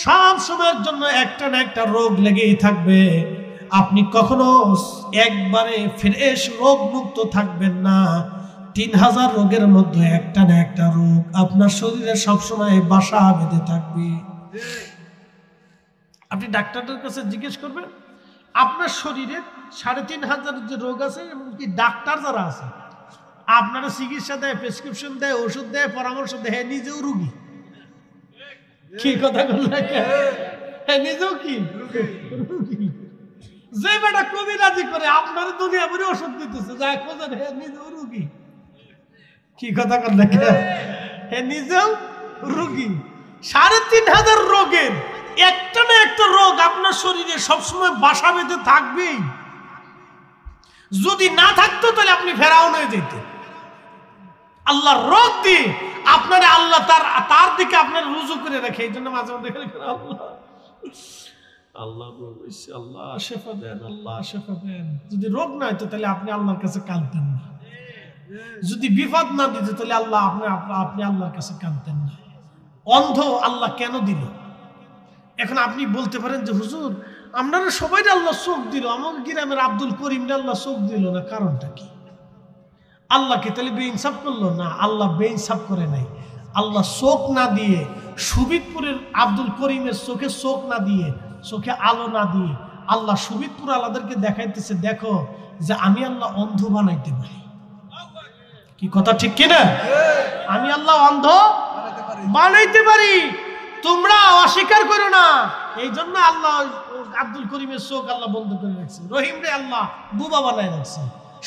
সব সময়ের জন্য একটা না একটা রোগ লেগেই থাকবে। আপনি কখনো একবারে ফ্রেশ রোগ মুক্ত থাকবেন না। 3000 রোগের মধ্যে একটা না একটা রোগ আপনার শরীরে সবসময় বাসা বেঁধে থাকবে। আপনি ডাক্তারদের কাছে জিজ্ঞেস করবেন, আপনার শরীরে 3500 যে রোগ আছে, এমনকি ডাক্তার যারা আছে আপনারা চিকিৎসা দেয়, প্রেসক্রিপশন দেয়, ওষুধ দেয়, পরামর্শ দেয়, নিজেও রুগী। কি কথা বললেন? নিজেও কি রুগী? যে বেটা কবিরাজি করে আপনার দুনিয়া ভরে ওষুধ দিতেছে, যা খোঁজেন নিজেও রুগী। কি কথা কর না, হে নিজেও রোগী। ৩,৫০০ রোগের একটা না একটা রোগ আপনার শরীরে সবসময় বাসা বেঁধে থাকবেই। যদি না থাকতো তাহলে আপনি ফেরাউন হয়ে যেতেন। আল্লাহর রোগ দিয়ে আপনারা আল্লাহ তার দিকে আপনার রুজু করে রাখে। এই জন্য মাঝে মধ্যে আল্লাহ আল্লাহ শেফা দেন, আল্লাহ শেফা দেন। যদি রোগ না হইতো তাহলে আপনি আল্লাহর কাছে কাঁদতেন না। যদি বিপদ না দিত তাহলে আপনি আল্লাহর কাছে কাঁদতেন না। অন্ধ আল্লাহ কেন দিল? এখন আপনি বলতে পারেন যে হুজুর আপনারা সবাই আল্লাহ চোখ দিল, আমার গ্রামের আব্দুল করিম আল্লাহ চোখ দিল না, কারণটা কি? আল্লাহকে তাহলে বেইনসাফ করলো না? আল্লাহ বেইনসাফ করে নাই। আল্লাহ চোখ না দিয়ে, সুবিদপুরের আব্দুল করিমের চোখে চোখ না দিয়ে, চোখে আলো না দিয়ে আল্লাহ সুবিদপুর আল্লাহদেরকে দেখাইতেছে, দেখো যে আমি আল্লাহ অন্ধ বানাইতে পারি। কি কথা ঠিক কিনা? আমি আল্লাহ অন্ধ বানাইতে পারি, তোমরা অস্বীকার করো না। এই জন্য আল্লাহ আব্দুল করিমের চোখ আল্লাহ বন্ধ করে রাখছে। রহিম রে আল্লাহ বুবা বানায় রাখছে।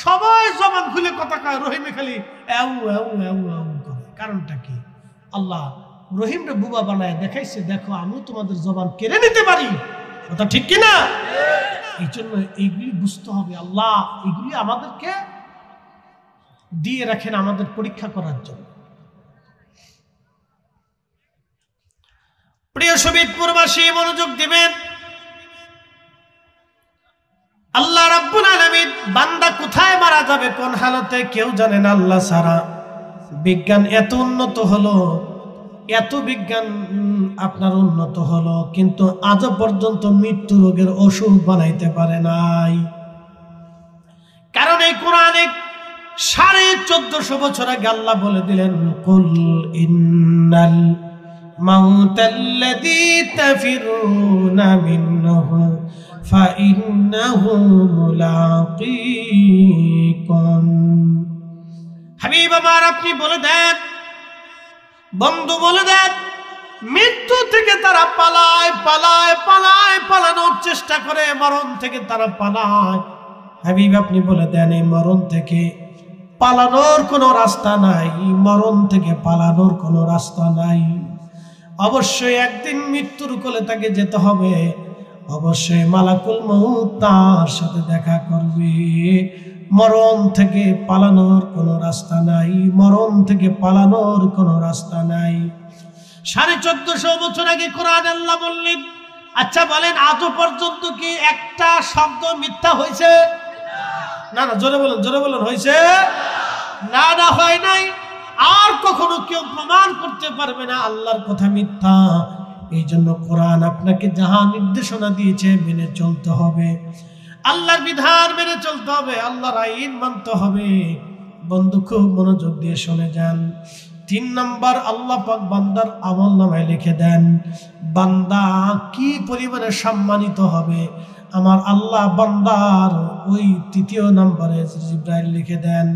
সবাই জবান খুলে কথা কয়, রহিমে খালি এউ এউ এউ এউ করে। কারণটা কি? আল্লাহ রহিম রে বুবা বানায় দেখাইছে, দেখো আমি তোমাদের জবান কেড়ে নিতে পারি। কথা ঠিক কিনা? এই জন্য এইগুলি বুঝতে হবে। আল্লাহ এইগুলি আমাদেরকে দিয়ে রাখেন আমাদের পরীক্ষা করার জন্য। প্রিয় শহীদপুরবাসী মনোযোগ দিবেন। আল্লাহ রাব্বুল আলামিন বান্দা কোথায় মারা যাবে, কোন হালতে কেউ জানে না আল্লাহ ছাড়া। বিজ্ঞান এত উন্নত হলো, এত বিজ্ঞান আপনার উন্নত হলো, কিন্তু আজ পর্যন্ত মৃত্যু রোগের ওষুধ বানাইতে পারে নাই। কারণ এই কোরআনে 1450 বছর আগে আল্লাহ বলে দিলেন, কুল ইন্নাল মাউতাল্লাযী তাফিরুনা মিনহু ফাইন্নাহু মুলাকীকুম। হাবিব আমার আপনি বলে দেন, বন্ধু বলে দেন, মৃত্যু থেকে তারা পালায় পালায় পালায় পালানোর চেষ্টা করে, মরণ থেকে তারা পালায়। হাবিব আপনি বলে দেন, এই মরণ থেকে পালানোর কোনো রাস্তা নাই, মরণ থেকে পালানোর কোনো রাস্তা নাই। অবশ্যই একদিন মৃত্যুর কোলে তাকে যেতে হবে, অবশ্যই মালাকুল মউত তার সাথে দেখা করবে। মরণ থেকে পালানোর কোনো রাস্তা নাই, মরণ থেকে পালানোর কোনো রাস্তা নাই। 1450 বছর আগে কোরআন আল্লাহ বললেন। আচ্ছা বলেন, আজও পর্যন্ত কি একটা শব্দ মিথ্যা হয়েছে? না না, জোরে বলেন, জোরে বলেন, হয়েছে? না না, হয় নাই। আর কখনো কেউ প্রমাণ করতে পারবে না আল্লাহর কথা মিথ্যা। এই জন্য কোরআন আপনাকে যাহা নির্দেশনা দিয়েছে মেনে চলতে হবে, আল্লাহর বিধান মেনে চলতে হবে, আল্লাহর আইন মানতে হবে। বন্ধু খুব মনোযোগ দিয়ে শুনে যান। 3 নম্বর, আল্লাহ পাক বান্দার আমলনামায় লিখে দেন বান্দা কি পরিমাণে সম্মানিত হবে। আমার আল্লাহ বান্দার ওই 3য় নম্বরে জিবরাইল লিখে দেন।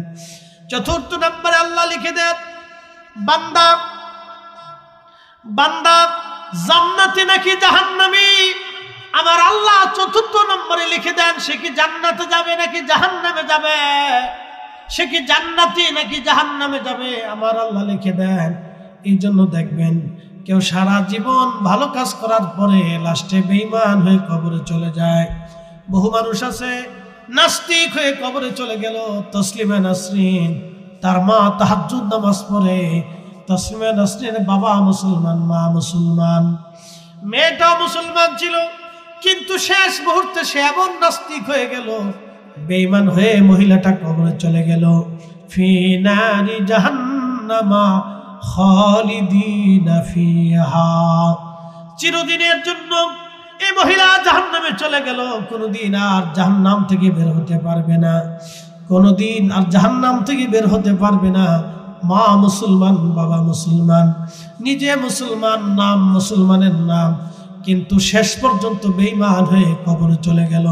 4th নম্বরে আল্লাহ লিখে দেন বান্দা বান্দা জান্নাতি নাকি জাহান্নামী। আমার আল্লাহ 4th নম্বরে লিখে দেন সে কি জান্নাতে যাবে নাকি জাহান্নামে যাবে, সে কি জান্নাতি নাকি জাহান্নামে যাবে, আমার আল্লাহ লিখে দেন। এই জন্য দেখবেন কেউ সারা জীবন ভালো কাজ করার পরে লাস্টে বেঈমান হয়ে কবরে চলে যায়। বহু মানুষ আছে নাস্তিক হয়ে কবরে চলে গেল। তসলিমা নাসরিন, তার মা তাহাজ্জুদ নামাজ পড়ে। তসলিমা নাসরিনের বাবা মুসলমান, মা মুসলমান, মেয়েটা মুসলমান ছিল, কিন্তু শেষ মুহূর্তে সে এমন নাস্তিক হয়ে গেল, বেঈমান হয়ে মহিলাটা কবরে চলে গেল। ফি নারি জাহান্নামা খালিদিনা ফিহা, চিরদিনের জন্য এই মহিলা জাহান্নামে চলে গেল। কোনদিন আর জাহান্নাম থেকে বের হতে পারবে না, কোনদিন আর জাহান্নাম থেকে বের হতে পারবে না। মা মুসলমান, বাবা মুসলমান, নিজে মুসলমান, নাম মুসলমানের নাম, কিন্তু শেষ পর্যন্ত বেঈমান হয়ে কবরে চলে গেল।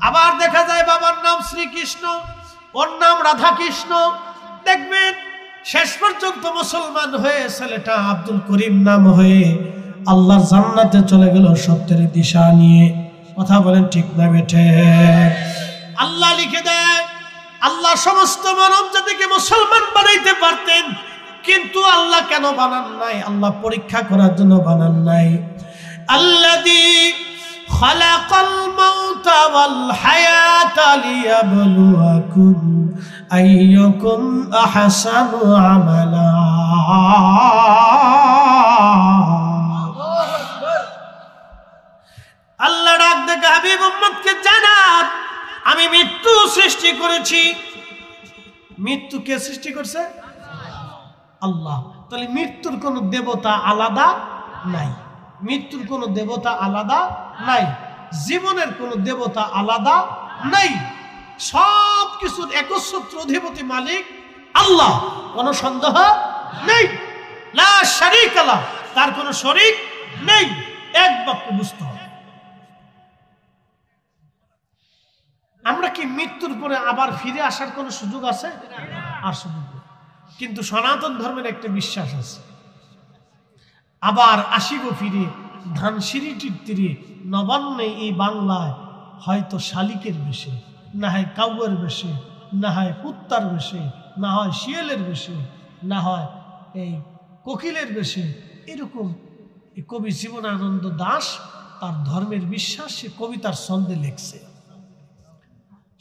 আবার দেখা যায় বাবার নাম শ্রীকৃষ্ণ, ওর নাম রাধা কৃষ্ণ। দেখবেন শেষ পর্যন্ত মুসলমান হয়ে ছেলেটা আব্দুল করিম নাম হয়ে আল্লাহর জান্নাতে চলে গেল সত্যের দিশা নিয়ে। কথা বলেন ঠিক না বেঠে? আল্লাহ লিখে দেয়, আল্লাহ সমস্ত মানব জাতিকে মুসলমান বানাইতে পারতেন, আল্লাহ কেন বানান নাই? আল্লাহ পরীক্ষা করার জন্য বানান নাই। আল্লাযী খালাকাল মাউতা ওয়াল হায়াতা লিয়াবলুয়াকুম আইয়ুকুম আহসানু আমালা। আল্লাহ ডাক দেখে হাবিব উম্মতকে জানাত, আমি মৃত্যু সৃষ্টি করেছি। মৃত্যু কে সৃষ্টি করছে? আল্লাহ। তাহলে মৃত্যুর কোন দেবতা আলাদা নাই, মৃত্যুর কোন দেবতা আলাদা নাই, জীবনের কোন দেবতা আলাদা নাই। সব কিছুর একচ্ছত্র অধিপতি মালিক আল্লাহ, কোন সন্দেহ নেই। লা শারীকা লাহ, তার কোন শরীক নেই। এক বাক্যে বুঝতে হবে। আমরা কি মৃত্যুর পরে আবার ফিরে আসার কোন সুযোগ আছে? আর সুযোগ নেই। কিন্তু সনাতন ধর্মের একটা বিশ্বাস আছে, আবার আসিব ফিরে ধানসিঁড়িটির তীরে নবান্নে এই বাংলায়, হয়তো শালিকের বেশে, না হয় কাউয়ের বেশে, না হয় কুত্তার বেশে, না হয় শিয়ালের বেশে, না হয় এই কোকিলের বেশে। এরকম কবি জীবনানন্দ দাশ তার ধর্মের বিশ্বাস সে কবিতার ছন্দে লিখছে।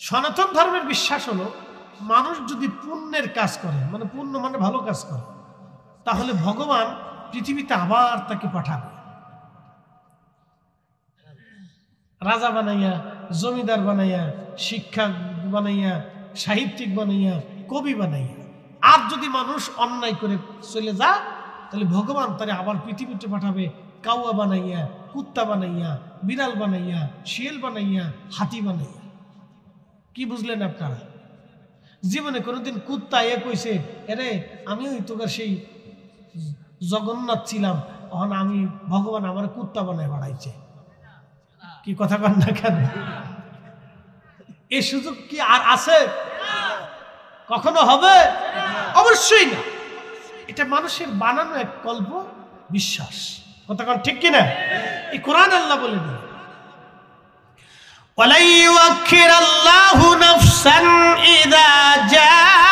সনাতন ধর্মের বিশ্বাস হলো, মানুষ যদি পুণ্যের কাজ করে, মানে পুণ্য মানে ভালো কাজ করে, তাহলে ভগবান পৃথিবীতে আবার তাকে পাঠাবে, রাজা বানাইয়া, জমিদার বানাইয়া, শিক্ষক বানাইয়া, সাহিত্যিক বানাইয়া, কবি বানাইয়া। আর যদি মানুষ অন্যায় করে চলে যায়, তাহলে ভগবান তারে আবার পৃথিবীতে পাঠাবে কাউয়া বানাইয়া, কুত্তা বানাইয়া, বিড়াল বানাইয়া, শিয়াল বানাইয়া, হাতি বানাইয়া। কি বুঝলেন আপনারা? জীবনে কোনোদিন কুত্তা কইছে, এরে আমি ওই তোকার সেই জগন্নাথ ছিলাম, তখন আমি ভগবান আমার কুত্তা বানায় বাড়াইছে? কি কথা কন না কেন? এই সুযোগ কি আর আছে? কখনো হবে? অবশ্যই না। এটা মানুষের বানানো এক কল্প বিশ্বাস। কথা কন ঠিক কিনা? এই কোরআন আল্লাহ বলে দিল, وَلَن يُؤَخِّرَ اللَّهُ نَفْسًا إِذَا جَاءَ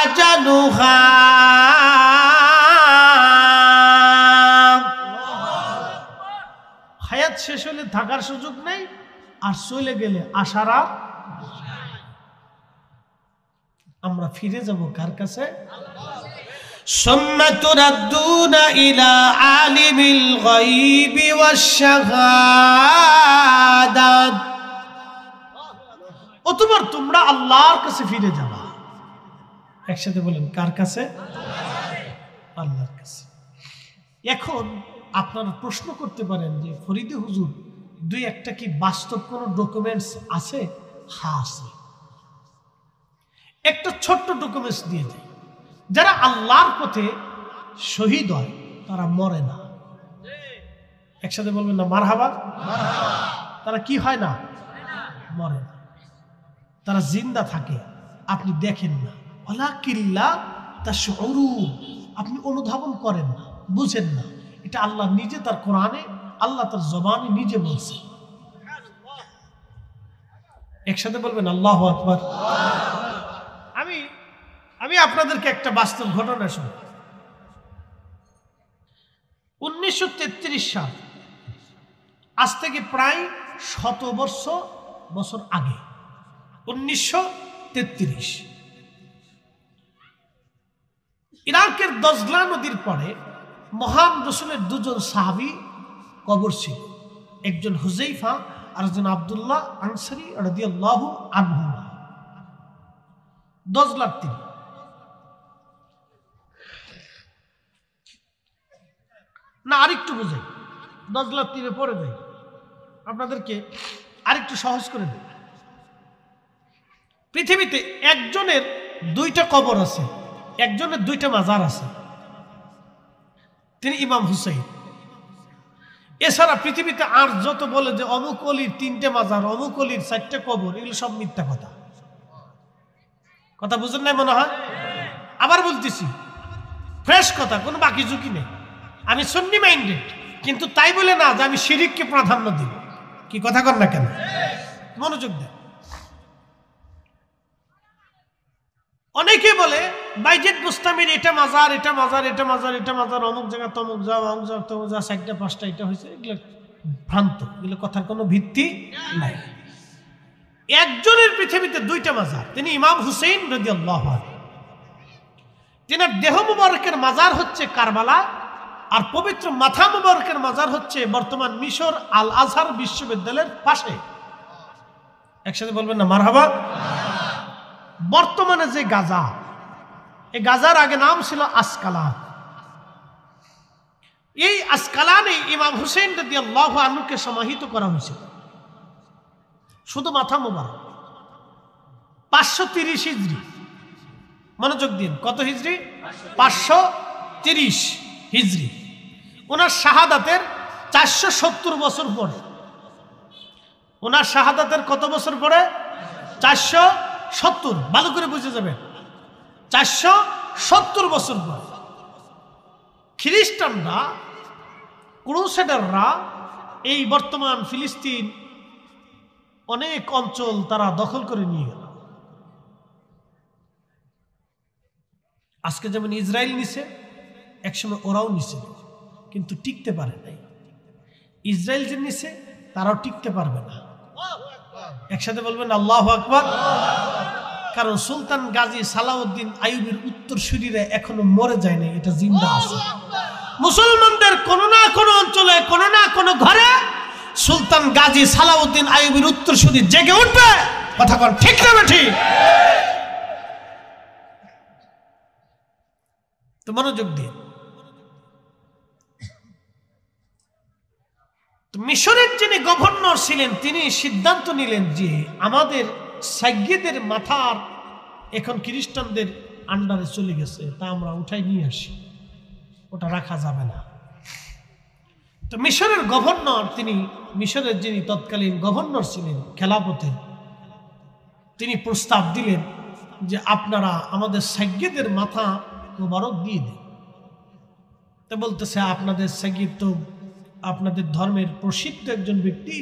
أَجَلُهَا। হায়াত শেষ হলে থাকার সুযোগ নেই, আর চলে গেলে আসার আর। আমরা ফিরে যাব কার কাছে? সুম্মা তুরাদ্দুনা ইলা আলিমিল গায়বি ওয়াশ শাহাদাত। অতঃপর তোমরা আল্লাহর কাছে ফিরে যাবা। একসাথে বলেন, কার কাছে? আল্লাহর কাছে। এখন আপনারা প্রশ্ন করতে পারেন যে ফরিদে হুজুর, দুই একটা কি বাস্তব কোনো ডকুমেন্টস আছে? হ্যাঁ আছে। একটা ছোট্ট ডকুমেন্টস দিয়ে যায়, যারা আল্লাহর পথে শহীদ হয় তারা মরে না। একসাথে বলবেন না মারহাবা? তারা কি হয় না? মরে না, তারা জিন্দা থাকে। আপনি দেখেন না, ওয়ালাকিল্লা তাশউরুন, আপনি অনুধাবন করেন না, বুঝেন না। এটা আল্লাহ নিজে তার কোরআনে, আল্লাহ তার জবানে নিজে বলছে। একসাথে বলবেন আল্লাহু আকবার। আমি আপনাদেরকে একটা বাস্তব ঘটনা শুনি। 1933 সাল, আজ থেকে প্রায় 100 বছর আগে, 1933, ইরাকের দজলা নদীর পরে মহান রসুলের দুজন সাহাবী কবর ছিল, একজন হুযায়ফা আর একজন আব্দুল্লাহ আনসারী রাদিয়াল্লাহু আনহু। দজলার তীর। না, আরেকটু বুঝাই, দজলার তীরে পড়ে যাই, আপনাদেরকে আরেকটু সহজ করে দিই। পৃথিবীতে একজনের দুইটা কবর আছে, একজনের দুইটা মাজার আছে, তিনি ইমাম হুসাইন। এছাড়া পৃথিবীতে আর যত বলে যে অমুক অলির 3টে মাজার, অমুক অলির 4টে কবর, এগুলো সব মিথ্যা কথা। কথা বুঝেন নাই মনে হয়? আবার বলতেছি, ফ্রেশ কথা, কোনো বাকি ঝুঁকি নেই। আমি সুন্নি মাইন্ডেড, কিন্তু তাই বলে না যে আমি শিরিককে প্রাধান্য দিব। কি কথা কর না কেন? মনোযোগ দেন। অনেকে বলে বাইজিদ বুস্তামির এটা মাজার, এটা মাজার, এটা মাজার, এটা মাজার, অমুক জায়গা তমুক যাও, অমুক জায়গা তমুক যা, 4টা 5টা এটা হয়েছে। এগুলো ভ্রান্ত, এগুলো কথার কোনো ভিত্তি নাই। একজনের পৃথিবীতে 2টা মাজার, তিনি ইমাম হুসেইন রাদিয়াল্লাহু আনহু। তিনার দেহ মুবারকের মাজার হচ্ছে কারবালা, আর পবিত্র মাথা মুবারকের মাজার হচ্ছে বর্তমান মিশর আল আজহার বিশ্ববিদ্যালয়ের পাশে। একসাথে বলবেন না মারহাবা? বর্তমানে যে গাজা, এই গাজার আগে নাম ছিল আসকালান। এই আসকালানে ইমাম হুসেইন রাদিয়াল্লাহু আনহুকে সমাহিত করা হয়েছিল। শুধু মাথা মুবারক 530 হিজরি। মনোযোগ দিন, কত হিজরি? 530 হিজরি। ওনার শাহাদাতের 470 বছর পরে। ওনার শাহাদাতের কত বছর পরে? 470। ভালো করে বুঝে যাবেন, 470 বছর পরে খ্রিস্টানরা, ক্রুসেডাররা এই বর্তমান ফিলিস্তিন অনেক অঞ্চল তারা দখল করে নিয়ে গেল। আজকে যেমন ইসরায়েল নিছে, একসময় ওরাও নিছে, কিন্তু টিকতে পারে নাই। ইসরায়েল যে নিছে তারাও টিকতে পারবে না। একসাথে বলবেন আল্লাহু আকবার। কারণ সুলতান গাজী সালাউদ্দিন আইয়ুবের উত্তরসূরিরা এখনো মরে যায় না, এটা জিন্দা আছে। মুসলমানদের কোন না কোন অঞ্চলে, কোন না কোন ঘরে সুলতান গাজী সালাউদ্দিন আইয়ুবের উত্তরসূরি জেগে উঠবে। কথা কোন ঠিক না ঠিক? তো মনোযোগ দিয়ে, মিশরের যিনি গভর্নর ছিলেন তিনি সিদ্ধান্ত নিলেন যে আমাদের সাইয়্যিদের মাথার এখন খ্রিস্টানদের আন্ডারে চলে গেছে, তা আমরা উঠাই নিয়ে আসি, ওটা রাখা যাবে না। তো মিশরের গভর্নর, তিনি মিশরের যিনি তৎকালীন গভর্নর ছিলেন খেলাফতে, তিনি প্রস্তাব দিলেন যে আপনারা আমাদের সাইয়্যিদের মাথা মোবারক দিয়ে দেন। তো বলতেছে আপনাদের সাইয়্যিদ তো আপনাদের ধর্মের প্রসিদ্ধ একজন ব্যক্তি,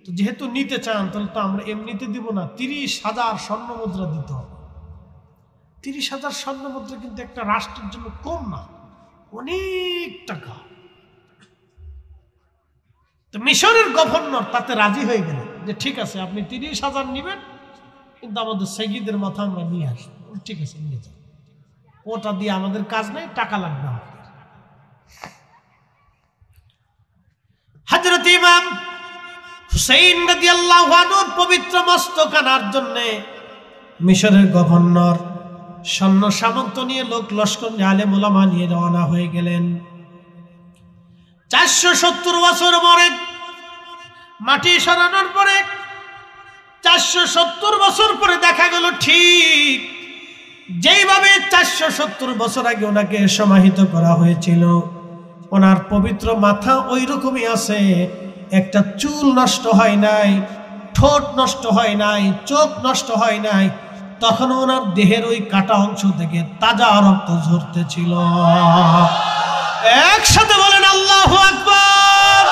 তো যেহেতু নিতে চান তাহলে তো আমরা এমনিতে দিব না, 30,000 স্বর্ণ মুদ্রা দিতে হবে। 30,000 স্বর্ণ মুদ্রা কিন্তু একটা রাষ্ট্রের জন্য কম না, অনেক টাকা। তো মিশরের গভর্নর তাতে রাজি হয়ে গেলেন যে ঠিক আছে আপনি 30,000 নিবেন, কিন্তু আমাদের সাইয়্যিদের মাথা আমরা নিয়ে আসবো। ঠিক আছে নিয়ে যান, ওটা দিয়ে আমাদের কাজ নেই, টাকা লাগবে আমাদের। হযরত ইমাম হুসাইন রাদিয়াল্লাহু আনহুর পবিত্র মস্তক আনার জন্য মিশরের গভর্নর সৈন্য সামন্ত নিয়ে লোক লস্কর আলেম ওলামা নিয়ে রওনা হয়ে গেলেন। 470 বছর পরে মাটি সরানোর পরে 470 বছর পরে দেখা গেল ঠিক যেইভাবে 470 বছর আগে ওনাকে সমাহিত করা হয়েছিল, ওনার পবিত্র মাথা ওই রকমই আছে। একটা চুল নষ্ট হয় নাই, ঠোঁট নষ্ট হয় নাই, চোখ নষ্ট হয় নাই। তখন ওনার দেহের ওই কাটা অংশ থেকে তাজা রক্ত ঝরতেছিল। একসাথে বলেন আল্লাহু আকবার।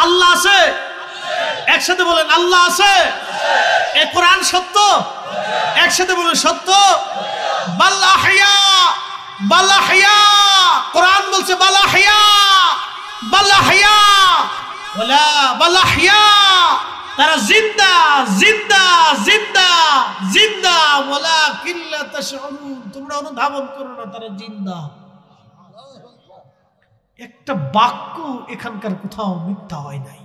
আল্লাহ আছে, একসাথে বলেন আল্লাহ আছে। এ কোরআন সত্য, একসাথে বলেন সত্য। বাল্লাহিয়া বাল্লাহিয়া, কোরআন বলছে বাল্লাহিয়া বাল্লাহিয়া ওয়ালা বাল্লাহিয়া, তারা জিন্দা জিন্দা জিন্দা জিন্দা ওয়ালা কিল্লা তাশউরুন, তোমরা অনুধাবন করো না, তারা জিন্দা। একটা বাক্য এখানকার কোথাও মিথ্যা হয় নাই,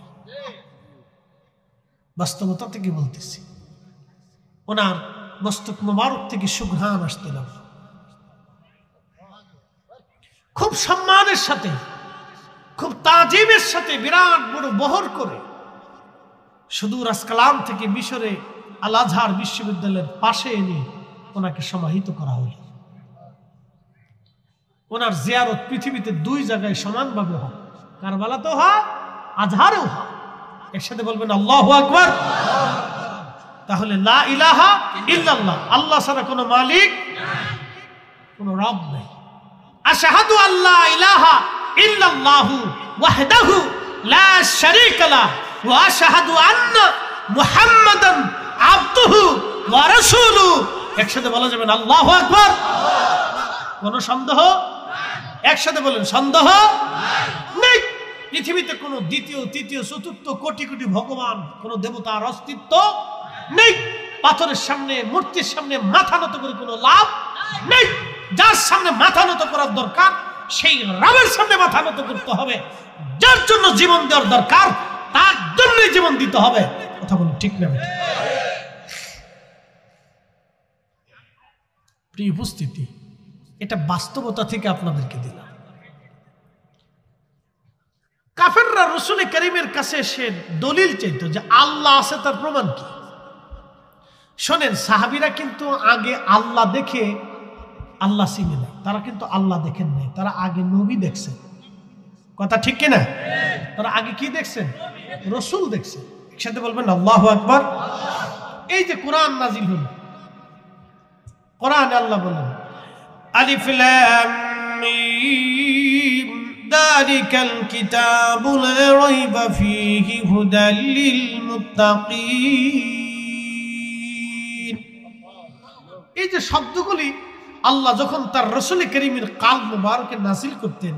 বাস্তবতা থেকে বলতেছি। ওনার মস্তক মোবারক থেকে সুঘ্রাণ আসতে লাগলো, খুব সম্মানের সাথে, খুব তাজিমের সাথে, বিরাট বড় বহর করে সুদূর আসকালান থেকে মিশরে আল আজহার বিশ্ববিদ্যালয়ের পাশে এনে ওনাকে সমাহিত করা হল। ওনার জিয়ারত পৃথিবীতে 2 জায়গায় সমানভাবে হয়, কারবালাতেও হয়, আজহারেও হয়। একসাথে বলবেন আল্লাহু আকবার। তাহলে লা ইলাহা ইল্লাল্লাহ, আল্লাহ ছাড়া কোনো মালিক, কোনো রব নেই। আশহাদু আল্লা ইলাহা ইল্লাল্লাহু ওয়াহদাহু লা শারীকা লাহু ওয়া আশহাদু আন্না মুহাম্মাদান আবদুহু ওয়া রাসূলুহু। একসাথে বলা যাবে না আল্লাহু আকবার? কোন সন্দেহ? একসাথে বলেন সন্দেহ নেই। পৃথিবীতে কোনো দ্বিতীয় তৃতীয় চতুর্থ কোটি কোটি ভগবান, কোন দেবতার অস্তিত্ব নেই। পাথরের সামনে, মূর্তির সামনে মাথা নত করে কোনো লাভ নেই। যার সামনে মাথা নত করার দরকার সেই রবের সামনে মাথা নত করতে হবে। যার জন্য জীবন দেওয়ার দরকার তার জন্যই জীবন দিতে হবে। কথা বলুন ঠিক না? প্রিয় উপস্থিতি, এটা বাস্তবতা থেকে আপনাদেরকে দিলাম। কাফেররা রাসূল কারীমের কাছে এসে দলিল চাইতো যে আল্লাহ আছে, তার প্রমাণ কি? শোনেন, সাহাবীরা কিন্তু আগে আল্লাহ দেখে আল্লাহ চিনে নাই। তারা কিন্তু আল্লাহ দেখেন নাই, তারা আগে নবী দেখছেন। কথা ঠিক কিনা? তারা আগে কি দেখছেন? রাসূল দেখছেন। একসাথে বলবেন আল্লাহু আকবার। এই যে কোরআন নাজিল হলো, কোরআনে আল্লাহ বলেন আলিফ লাম মিম যালিকাল কিতাবু লা রাইবা ফীহি হুদাল লিল মুত্তাকিন। এই যে শব্দগুলি আল্লাহ যখন তার রাসূল কারীমের কালব মুবারকে নাজিল করতেন,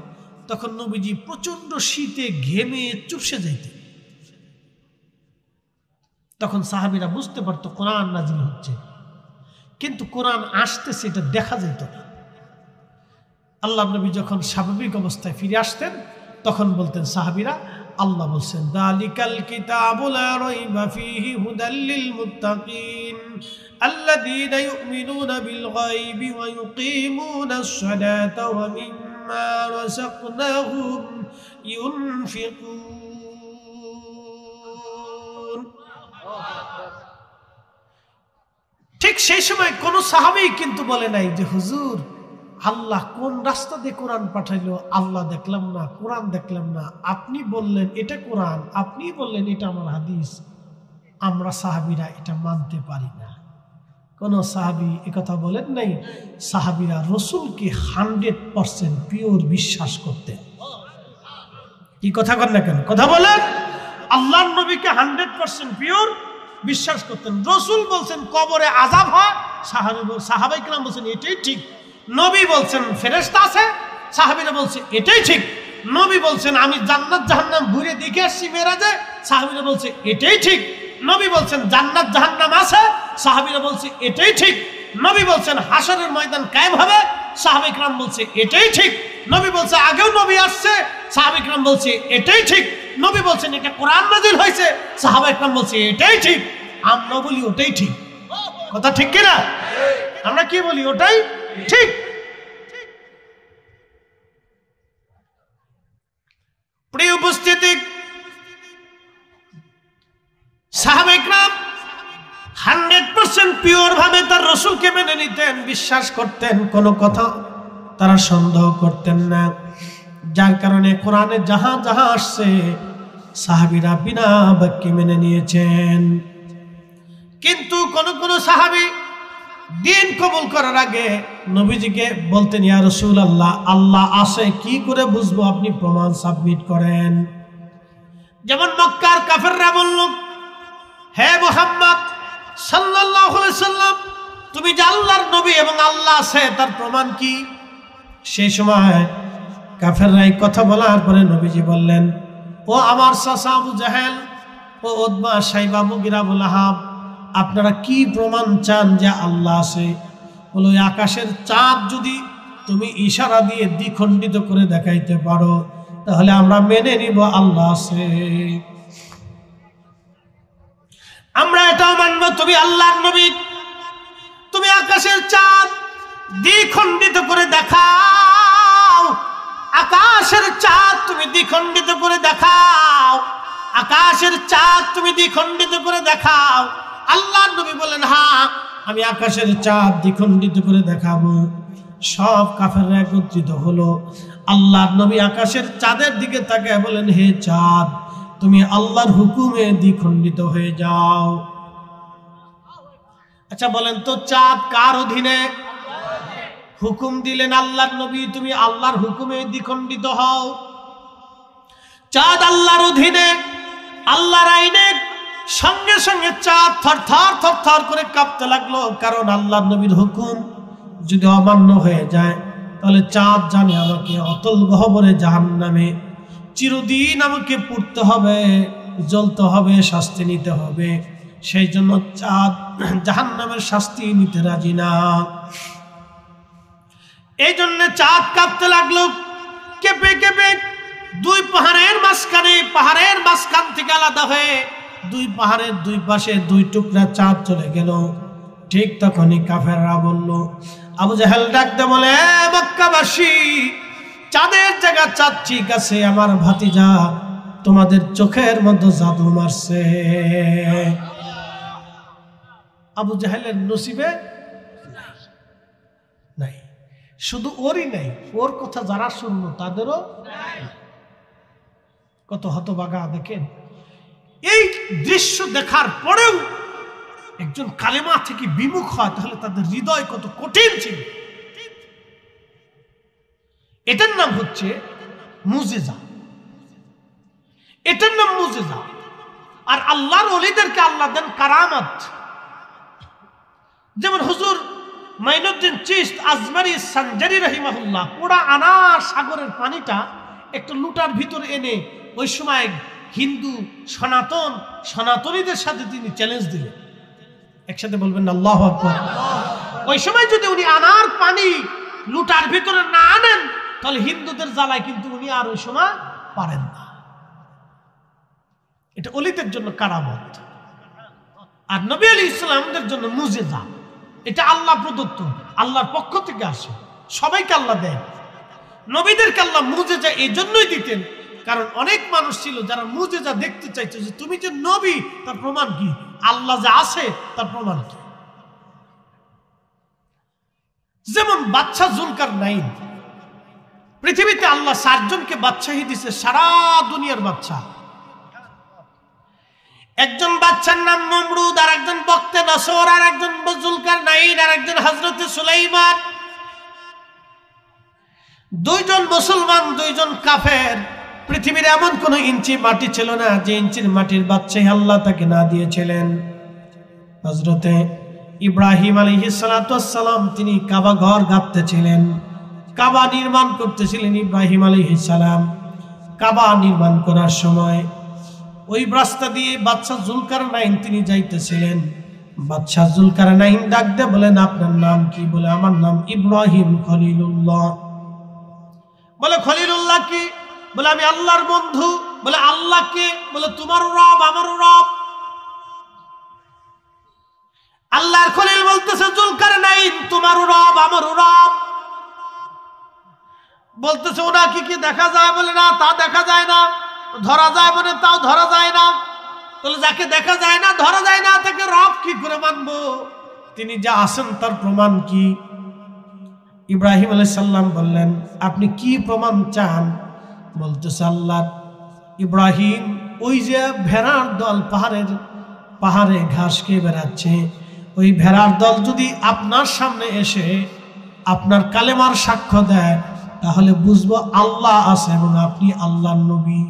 তখন নবীজি প্রচন্ড শীতে ঘেমে চুপসে যাইতেন। তখন সাহাবীরা বুঝতে পারতো কোরআন নাজিল হচ্ছে, কিন্তু কোরআন আসতেছে এটা দেখা যেত না। আল্লাহ নবী যখন স্বাভাবিক অবস্থায় ফিরে আসতেন, তখন বলতেন সাহাবীরা, আল্লাহ বলছেন যালিকাল কিতাবু লা রাইবা ফীহি হুদাল লিল মুত্তাকিন আল্লাযীনা ইউমিনুনা বিল গায়বি ওয়া ইউকিমুনাস সালাতা ওয়া মিম্মা রাযাকনাহুম ইউনফিকুন। ঠিক সেই সময় কোন সাহাবী কিন্তু বলে নাই যে হুজুর আল্লাহ কোন রাস্তা দিয়ে কোরআন পাঠাইলো, আল্লাহ দেখলাম না, কোরআন দেখলাম না, আপনি বললেন এটা কোরআন, আপনি বললেন এটা আমার হাদিস, আমরা সাহাবীরা এটা মানতে পারি না। কোন সাহাবী একথা বলেন নাই। সাহাবীরা রাসূলকে 100% পিওর বিশ্বাস করতেন। কি কথা বলেন না কেন? কথা বলেন। আল্লাহর নবীকে 100% পিওর বিশ্বাস করতেন। রাসূল বলছেন কবরে আযাব হয়, সাহাবায়ে কেরাম বলছেন এটাই ঠিক। নবী বলছেন ফেরেশতা আছে, সাহাবীরা বলছে এটাই ঠিক। নবী বলছেন আমি জান্নাত জাহান্নাম ঘুরে দেখে আসছি মেরাজে, সাহাবীরা বলছে এটাই ঠিক। নবী বলছেন জান্নাত জাহান্নাম আছে, সাহাবীরা বলছে এটাই ঠিক। নবী বলছেন হাশরের ময়দান কায়েম হবে, সাহাবায়ে কেরাম বলছে এটাই ঠিক। নবী বলছে আগেও নবী আসছে, সাহাবায়ে কেরাম বলছে এটাই ঠিক। নবী বলছেন এটা কোরআন নাজিল হয়েছে, সাহাবায়ে কেরাম বলছে এটাই ঠিক। আমরা বলি ওটাই ঠিক। কথা ঠিক কি না? আমরা কি বলি? ওটাই ঠিক। প্রিয় উপস্থিতি, সাহাবায়ে কেরাম 100% পিওর ভাবে তার রাসূলকে মেনে নিতেন, বিশ্বাস করতেন, কোনো কথা তারা সন্দেহ করতেন না। যার কারণে কোরআনে যাহা যাহা আসছে সাহাবীরা বিনা বাক্যে মেনে নিয়েছেন। কিন্তু কোন কোন সাহাবী দিন কবুল করার আগে নবীজিকে বলতেন ইয়া রাসূলুল্লাহ আল্লাহ আছে কি করে বুঝবো, আপনি প্রমাণ সাবমিট করেন। যেমন মক্কার কাফেররা বলল, হে মুহাম্মদ সাল্লাল্লাহু আলাইহি সাল্লাম, তুমি যে আল্লাহর নবী এবং আল্লাহ আছে তার প্রমাণ কি? সেই সময় কাফেররা এই কথা বলার পরে নবীজি বললেন, ও আমার চাচা আবু জাহেল, ও উতবা, শাইবা, মুগীরা, আবু লাহাব, আপনারা কি প্রমাণ চান যে আল্লাহ আছে? বলো আকাশের চাঁদ যদি তুমি ইশারা দিয়ে দ্বিখণ্ডিত করে দেখাইতে পারো তাহলে আমরা মেনে নিব আল্লাহ আছে। আমরা এটাও মানব তুমি আল্লাহর নবী। তুমি আকাশের চাঁদ দ্বিখণ্ডিত করে দেখাও, আকাশের চাঁদ তুমি দ্বিখণ্ডিত করে দেখাও, আকাশের চাঁদ তুমি দ্বিখণ্ডিত করে দেখাও। আল্লাহর নবী বলেন হ্যাঁ আমি আকাশের চাঁদ দ্বিখণ্ডিত করে দেখাবো। সব কাফেররা একত্রিত হলো। আল্লাহর নবী আকাশের চাঁদের দিকে তাকায় বলেন, হে চাঁদ তুমি আল্লাহর হুকুমে দ্বিখণ্ডিত হয়ে যাও। আচ্ছা বলেন তো চাঁদ কার অধীনে? হুকুম দিলেন আল্লাহর নবী, তুমি আল্লাহর হুকুমে দ্বিখণ্ডিত হও। চাঁদ আল্লাহর অধীনে, আল্লাহর আইনে। সঙ্গে সঙ্গে চাঁদ থরথর থরথর করে কাঁপতে লাগলো, কারণ আল্লাহর নবীর হুকুম যদি অমান্য হয়ে যায় তাহলে চাঁদ জানে আমাকে অতল গহ্বরে জাহান্নামে চিরদিন আমাকে পুড়তে হবে, জ্বলতে হবে, শাস্তি নিতে হবে। সেই জন্য চাঁদ জাহান্নামের শাস্তি নিতে রাজি না। এই জন্য চাঁদ কাঁপতে লাগলো, কেঁপে কেঁপে দুই পাহাড়ের মাঝখান থেকে আলাদা হয়ে দুই পাহাড়ের দুই পাশে দুই টুকরা চাঁদ চলে গেল। ঠিক তখনই কাফেররা বলল, আবু জাহেল ডাকতে বলে, মক্কাবাসী, চাঁদের জায়গা চাঁদ ঠিক আছে, আমার ভাতিজা তোমাদের চোখের মধ্যে জাদু মারছে। আবু জাহেলের নসিবে নাই, শুধু ওরই নাই, ওর কথা যারা শুনলো তাদেরও কত হতভাগা। দেখেন, এই দৃশ্য দেখার পরেও একজন কালেমা থেকে বিমুখ হয়, তাহলে তাদের হৃদয় কত কঠিন ছিল। এটার নাম হচ্ছে মুজিজা, এটার নাম মুজিজা। আর আল্লাহর ওলিদেরকে আল্লাহ দেন কারামাত। যেমন হুজুর মাইনুদ্দিন চিশত আজমারি সানজারি রাহিমাহুল্লাহ পুরা আনা সাগরের পানিটা একটা লুটার ভিতরে এনে ওই সময় হিন্দু সনাতনীদের সাথে তিনি চ্যালেঞ্জ দিলেন। একসাথে বলবেন না আল্লাহু আকবার। ওই সময় যদি উনি আনার পানি লুটার ভিতরে না আনেন তাহলে হিন্দুদের জ্বালায় কিন্তু উনি আর ওই সময় পারেন না। এটা ওলিদের জন্য কারামত, আর নবী আলাইহিস সালামদের জন্য মুজিজা। এটা আল্লাহ প্রদত্ত, আল্লাহর পক্ষ থেকে আসে, সবাইকে আল্লাহ দেন। নবীদেরকে আল্লাহ মুজিজা এই জন্যই দিতেন, কারণ অনেক মানুষ ছিল যারা মুজিজা দেখতে চাইতো, যে তুমি যে নবী তার প্রমাণ কি, আল্লাহ যে আছে তার প্রমাণ কি। যেমন বাদশা জুলকারনাইন, পৃথিবীতে আল্লাহ 4 জনকে বাদশাহী দিছে, সারা দুনিয়ার বাদশা। একজন বাদশার নাম নমরুদ, আর একজন বক্তে নসর, আর একজন জুলকারনাইন, আর একজন হযরতে সুলাইমান। 2 জন মুসলমান, 2 জন কাফের। পৃথিবীর এমন কোন ইঞ্চি মাটি ছিল না যে ইঞ্চির মাটির বাদশাহী আল্লাহ তাকে না দিয়েছিলেন। হযরতে ইব্রাহিম আলাইহিস সালাতু ওয়াস সালাম, তিনি কাবা ঘর গাঁথতেছিলেন, কাবা নির্মাণ করতেছিলেন। ইব্রাহিম আলাইহিস সালাম কাবা নির্মাণ করার সময় ওই রাস্তা দিয়ে বাদশা জুলকারনাইন তিনি যাইতেছিলেন। বাদশা জুলকারনাইন ডাক দিয়ে বলেন, আপনার নাম কি? বলে, আমার নাম ইব্রাহিম খলিলুল্লাহ। বলে, খলিলুল্লাহ কি? বলে, আমি আল্লাহর বন্ধু। বলে, আল্লাহ কে? বলে, তোমার রব আমারও রব। আল্লাহর খলিল বলতেছে, জুলকারনাইন তোমারও রব আমারও রব। বলতেছে, ওনা কি দেখা যায়? বলে, না, তা দেখা যায় না। ধরা যায়? বলে, তাও ধরা যায় না। বলে, যাকে দেখা যায় না, ধরা যায় না, তাকে রব কি করে মানবো? তিনি যা আছেন তার প্রমাণ কি? ইব্রাহিম আলাইহিস সালাম বললেন, আপনি কি প্রমাণ চান? বলতেছে, আল্লাহ। ইব্রাহিম, ওই যে ভেড়ার দল পাহাড়ে ঘাস খেয়ে বেড়াচ্ছে, ওই ভেড়ার দল যদি আপনার সামনে এসে আপনার কালেমার সাক্ষ্য দেয়, তাহলে বুঝবো আল্লাহ আছে এবং আপনি আল্লাহর নবী।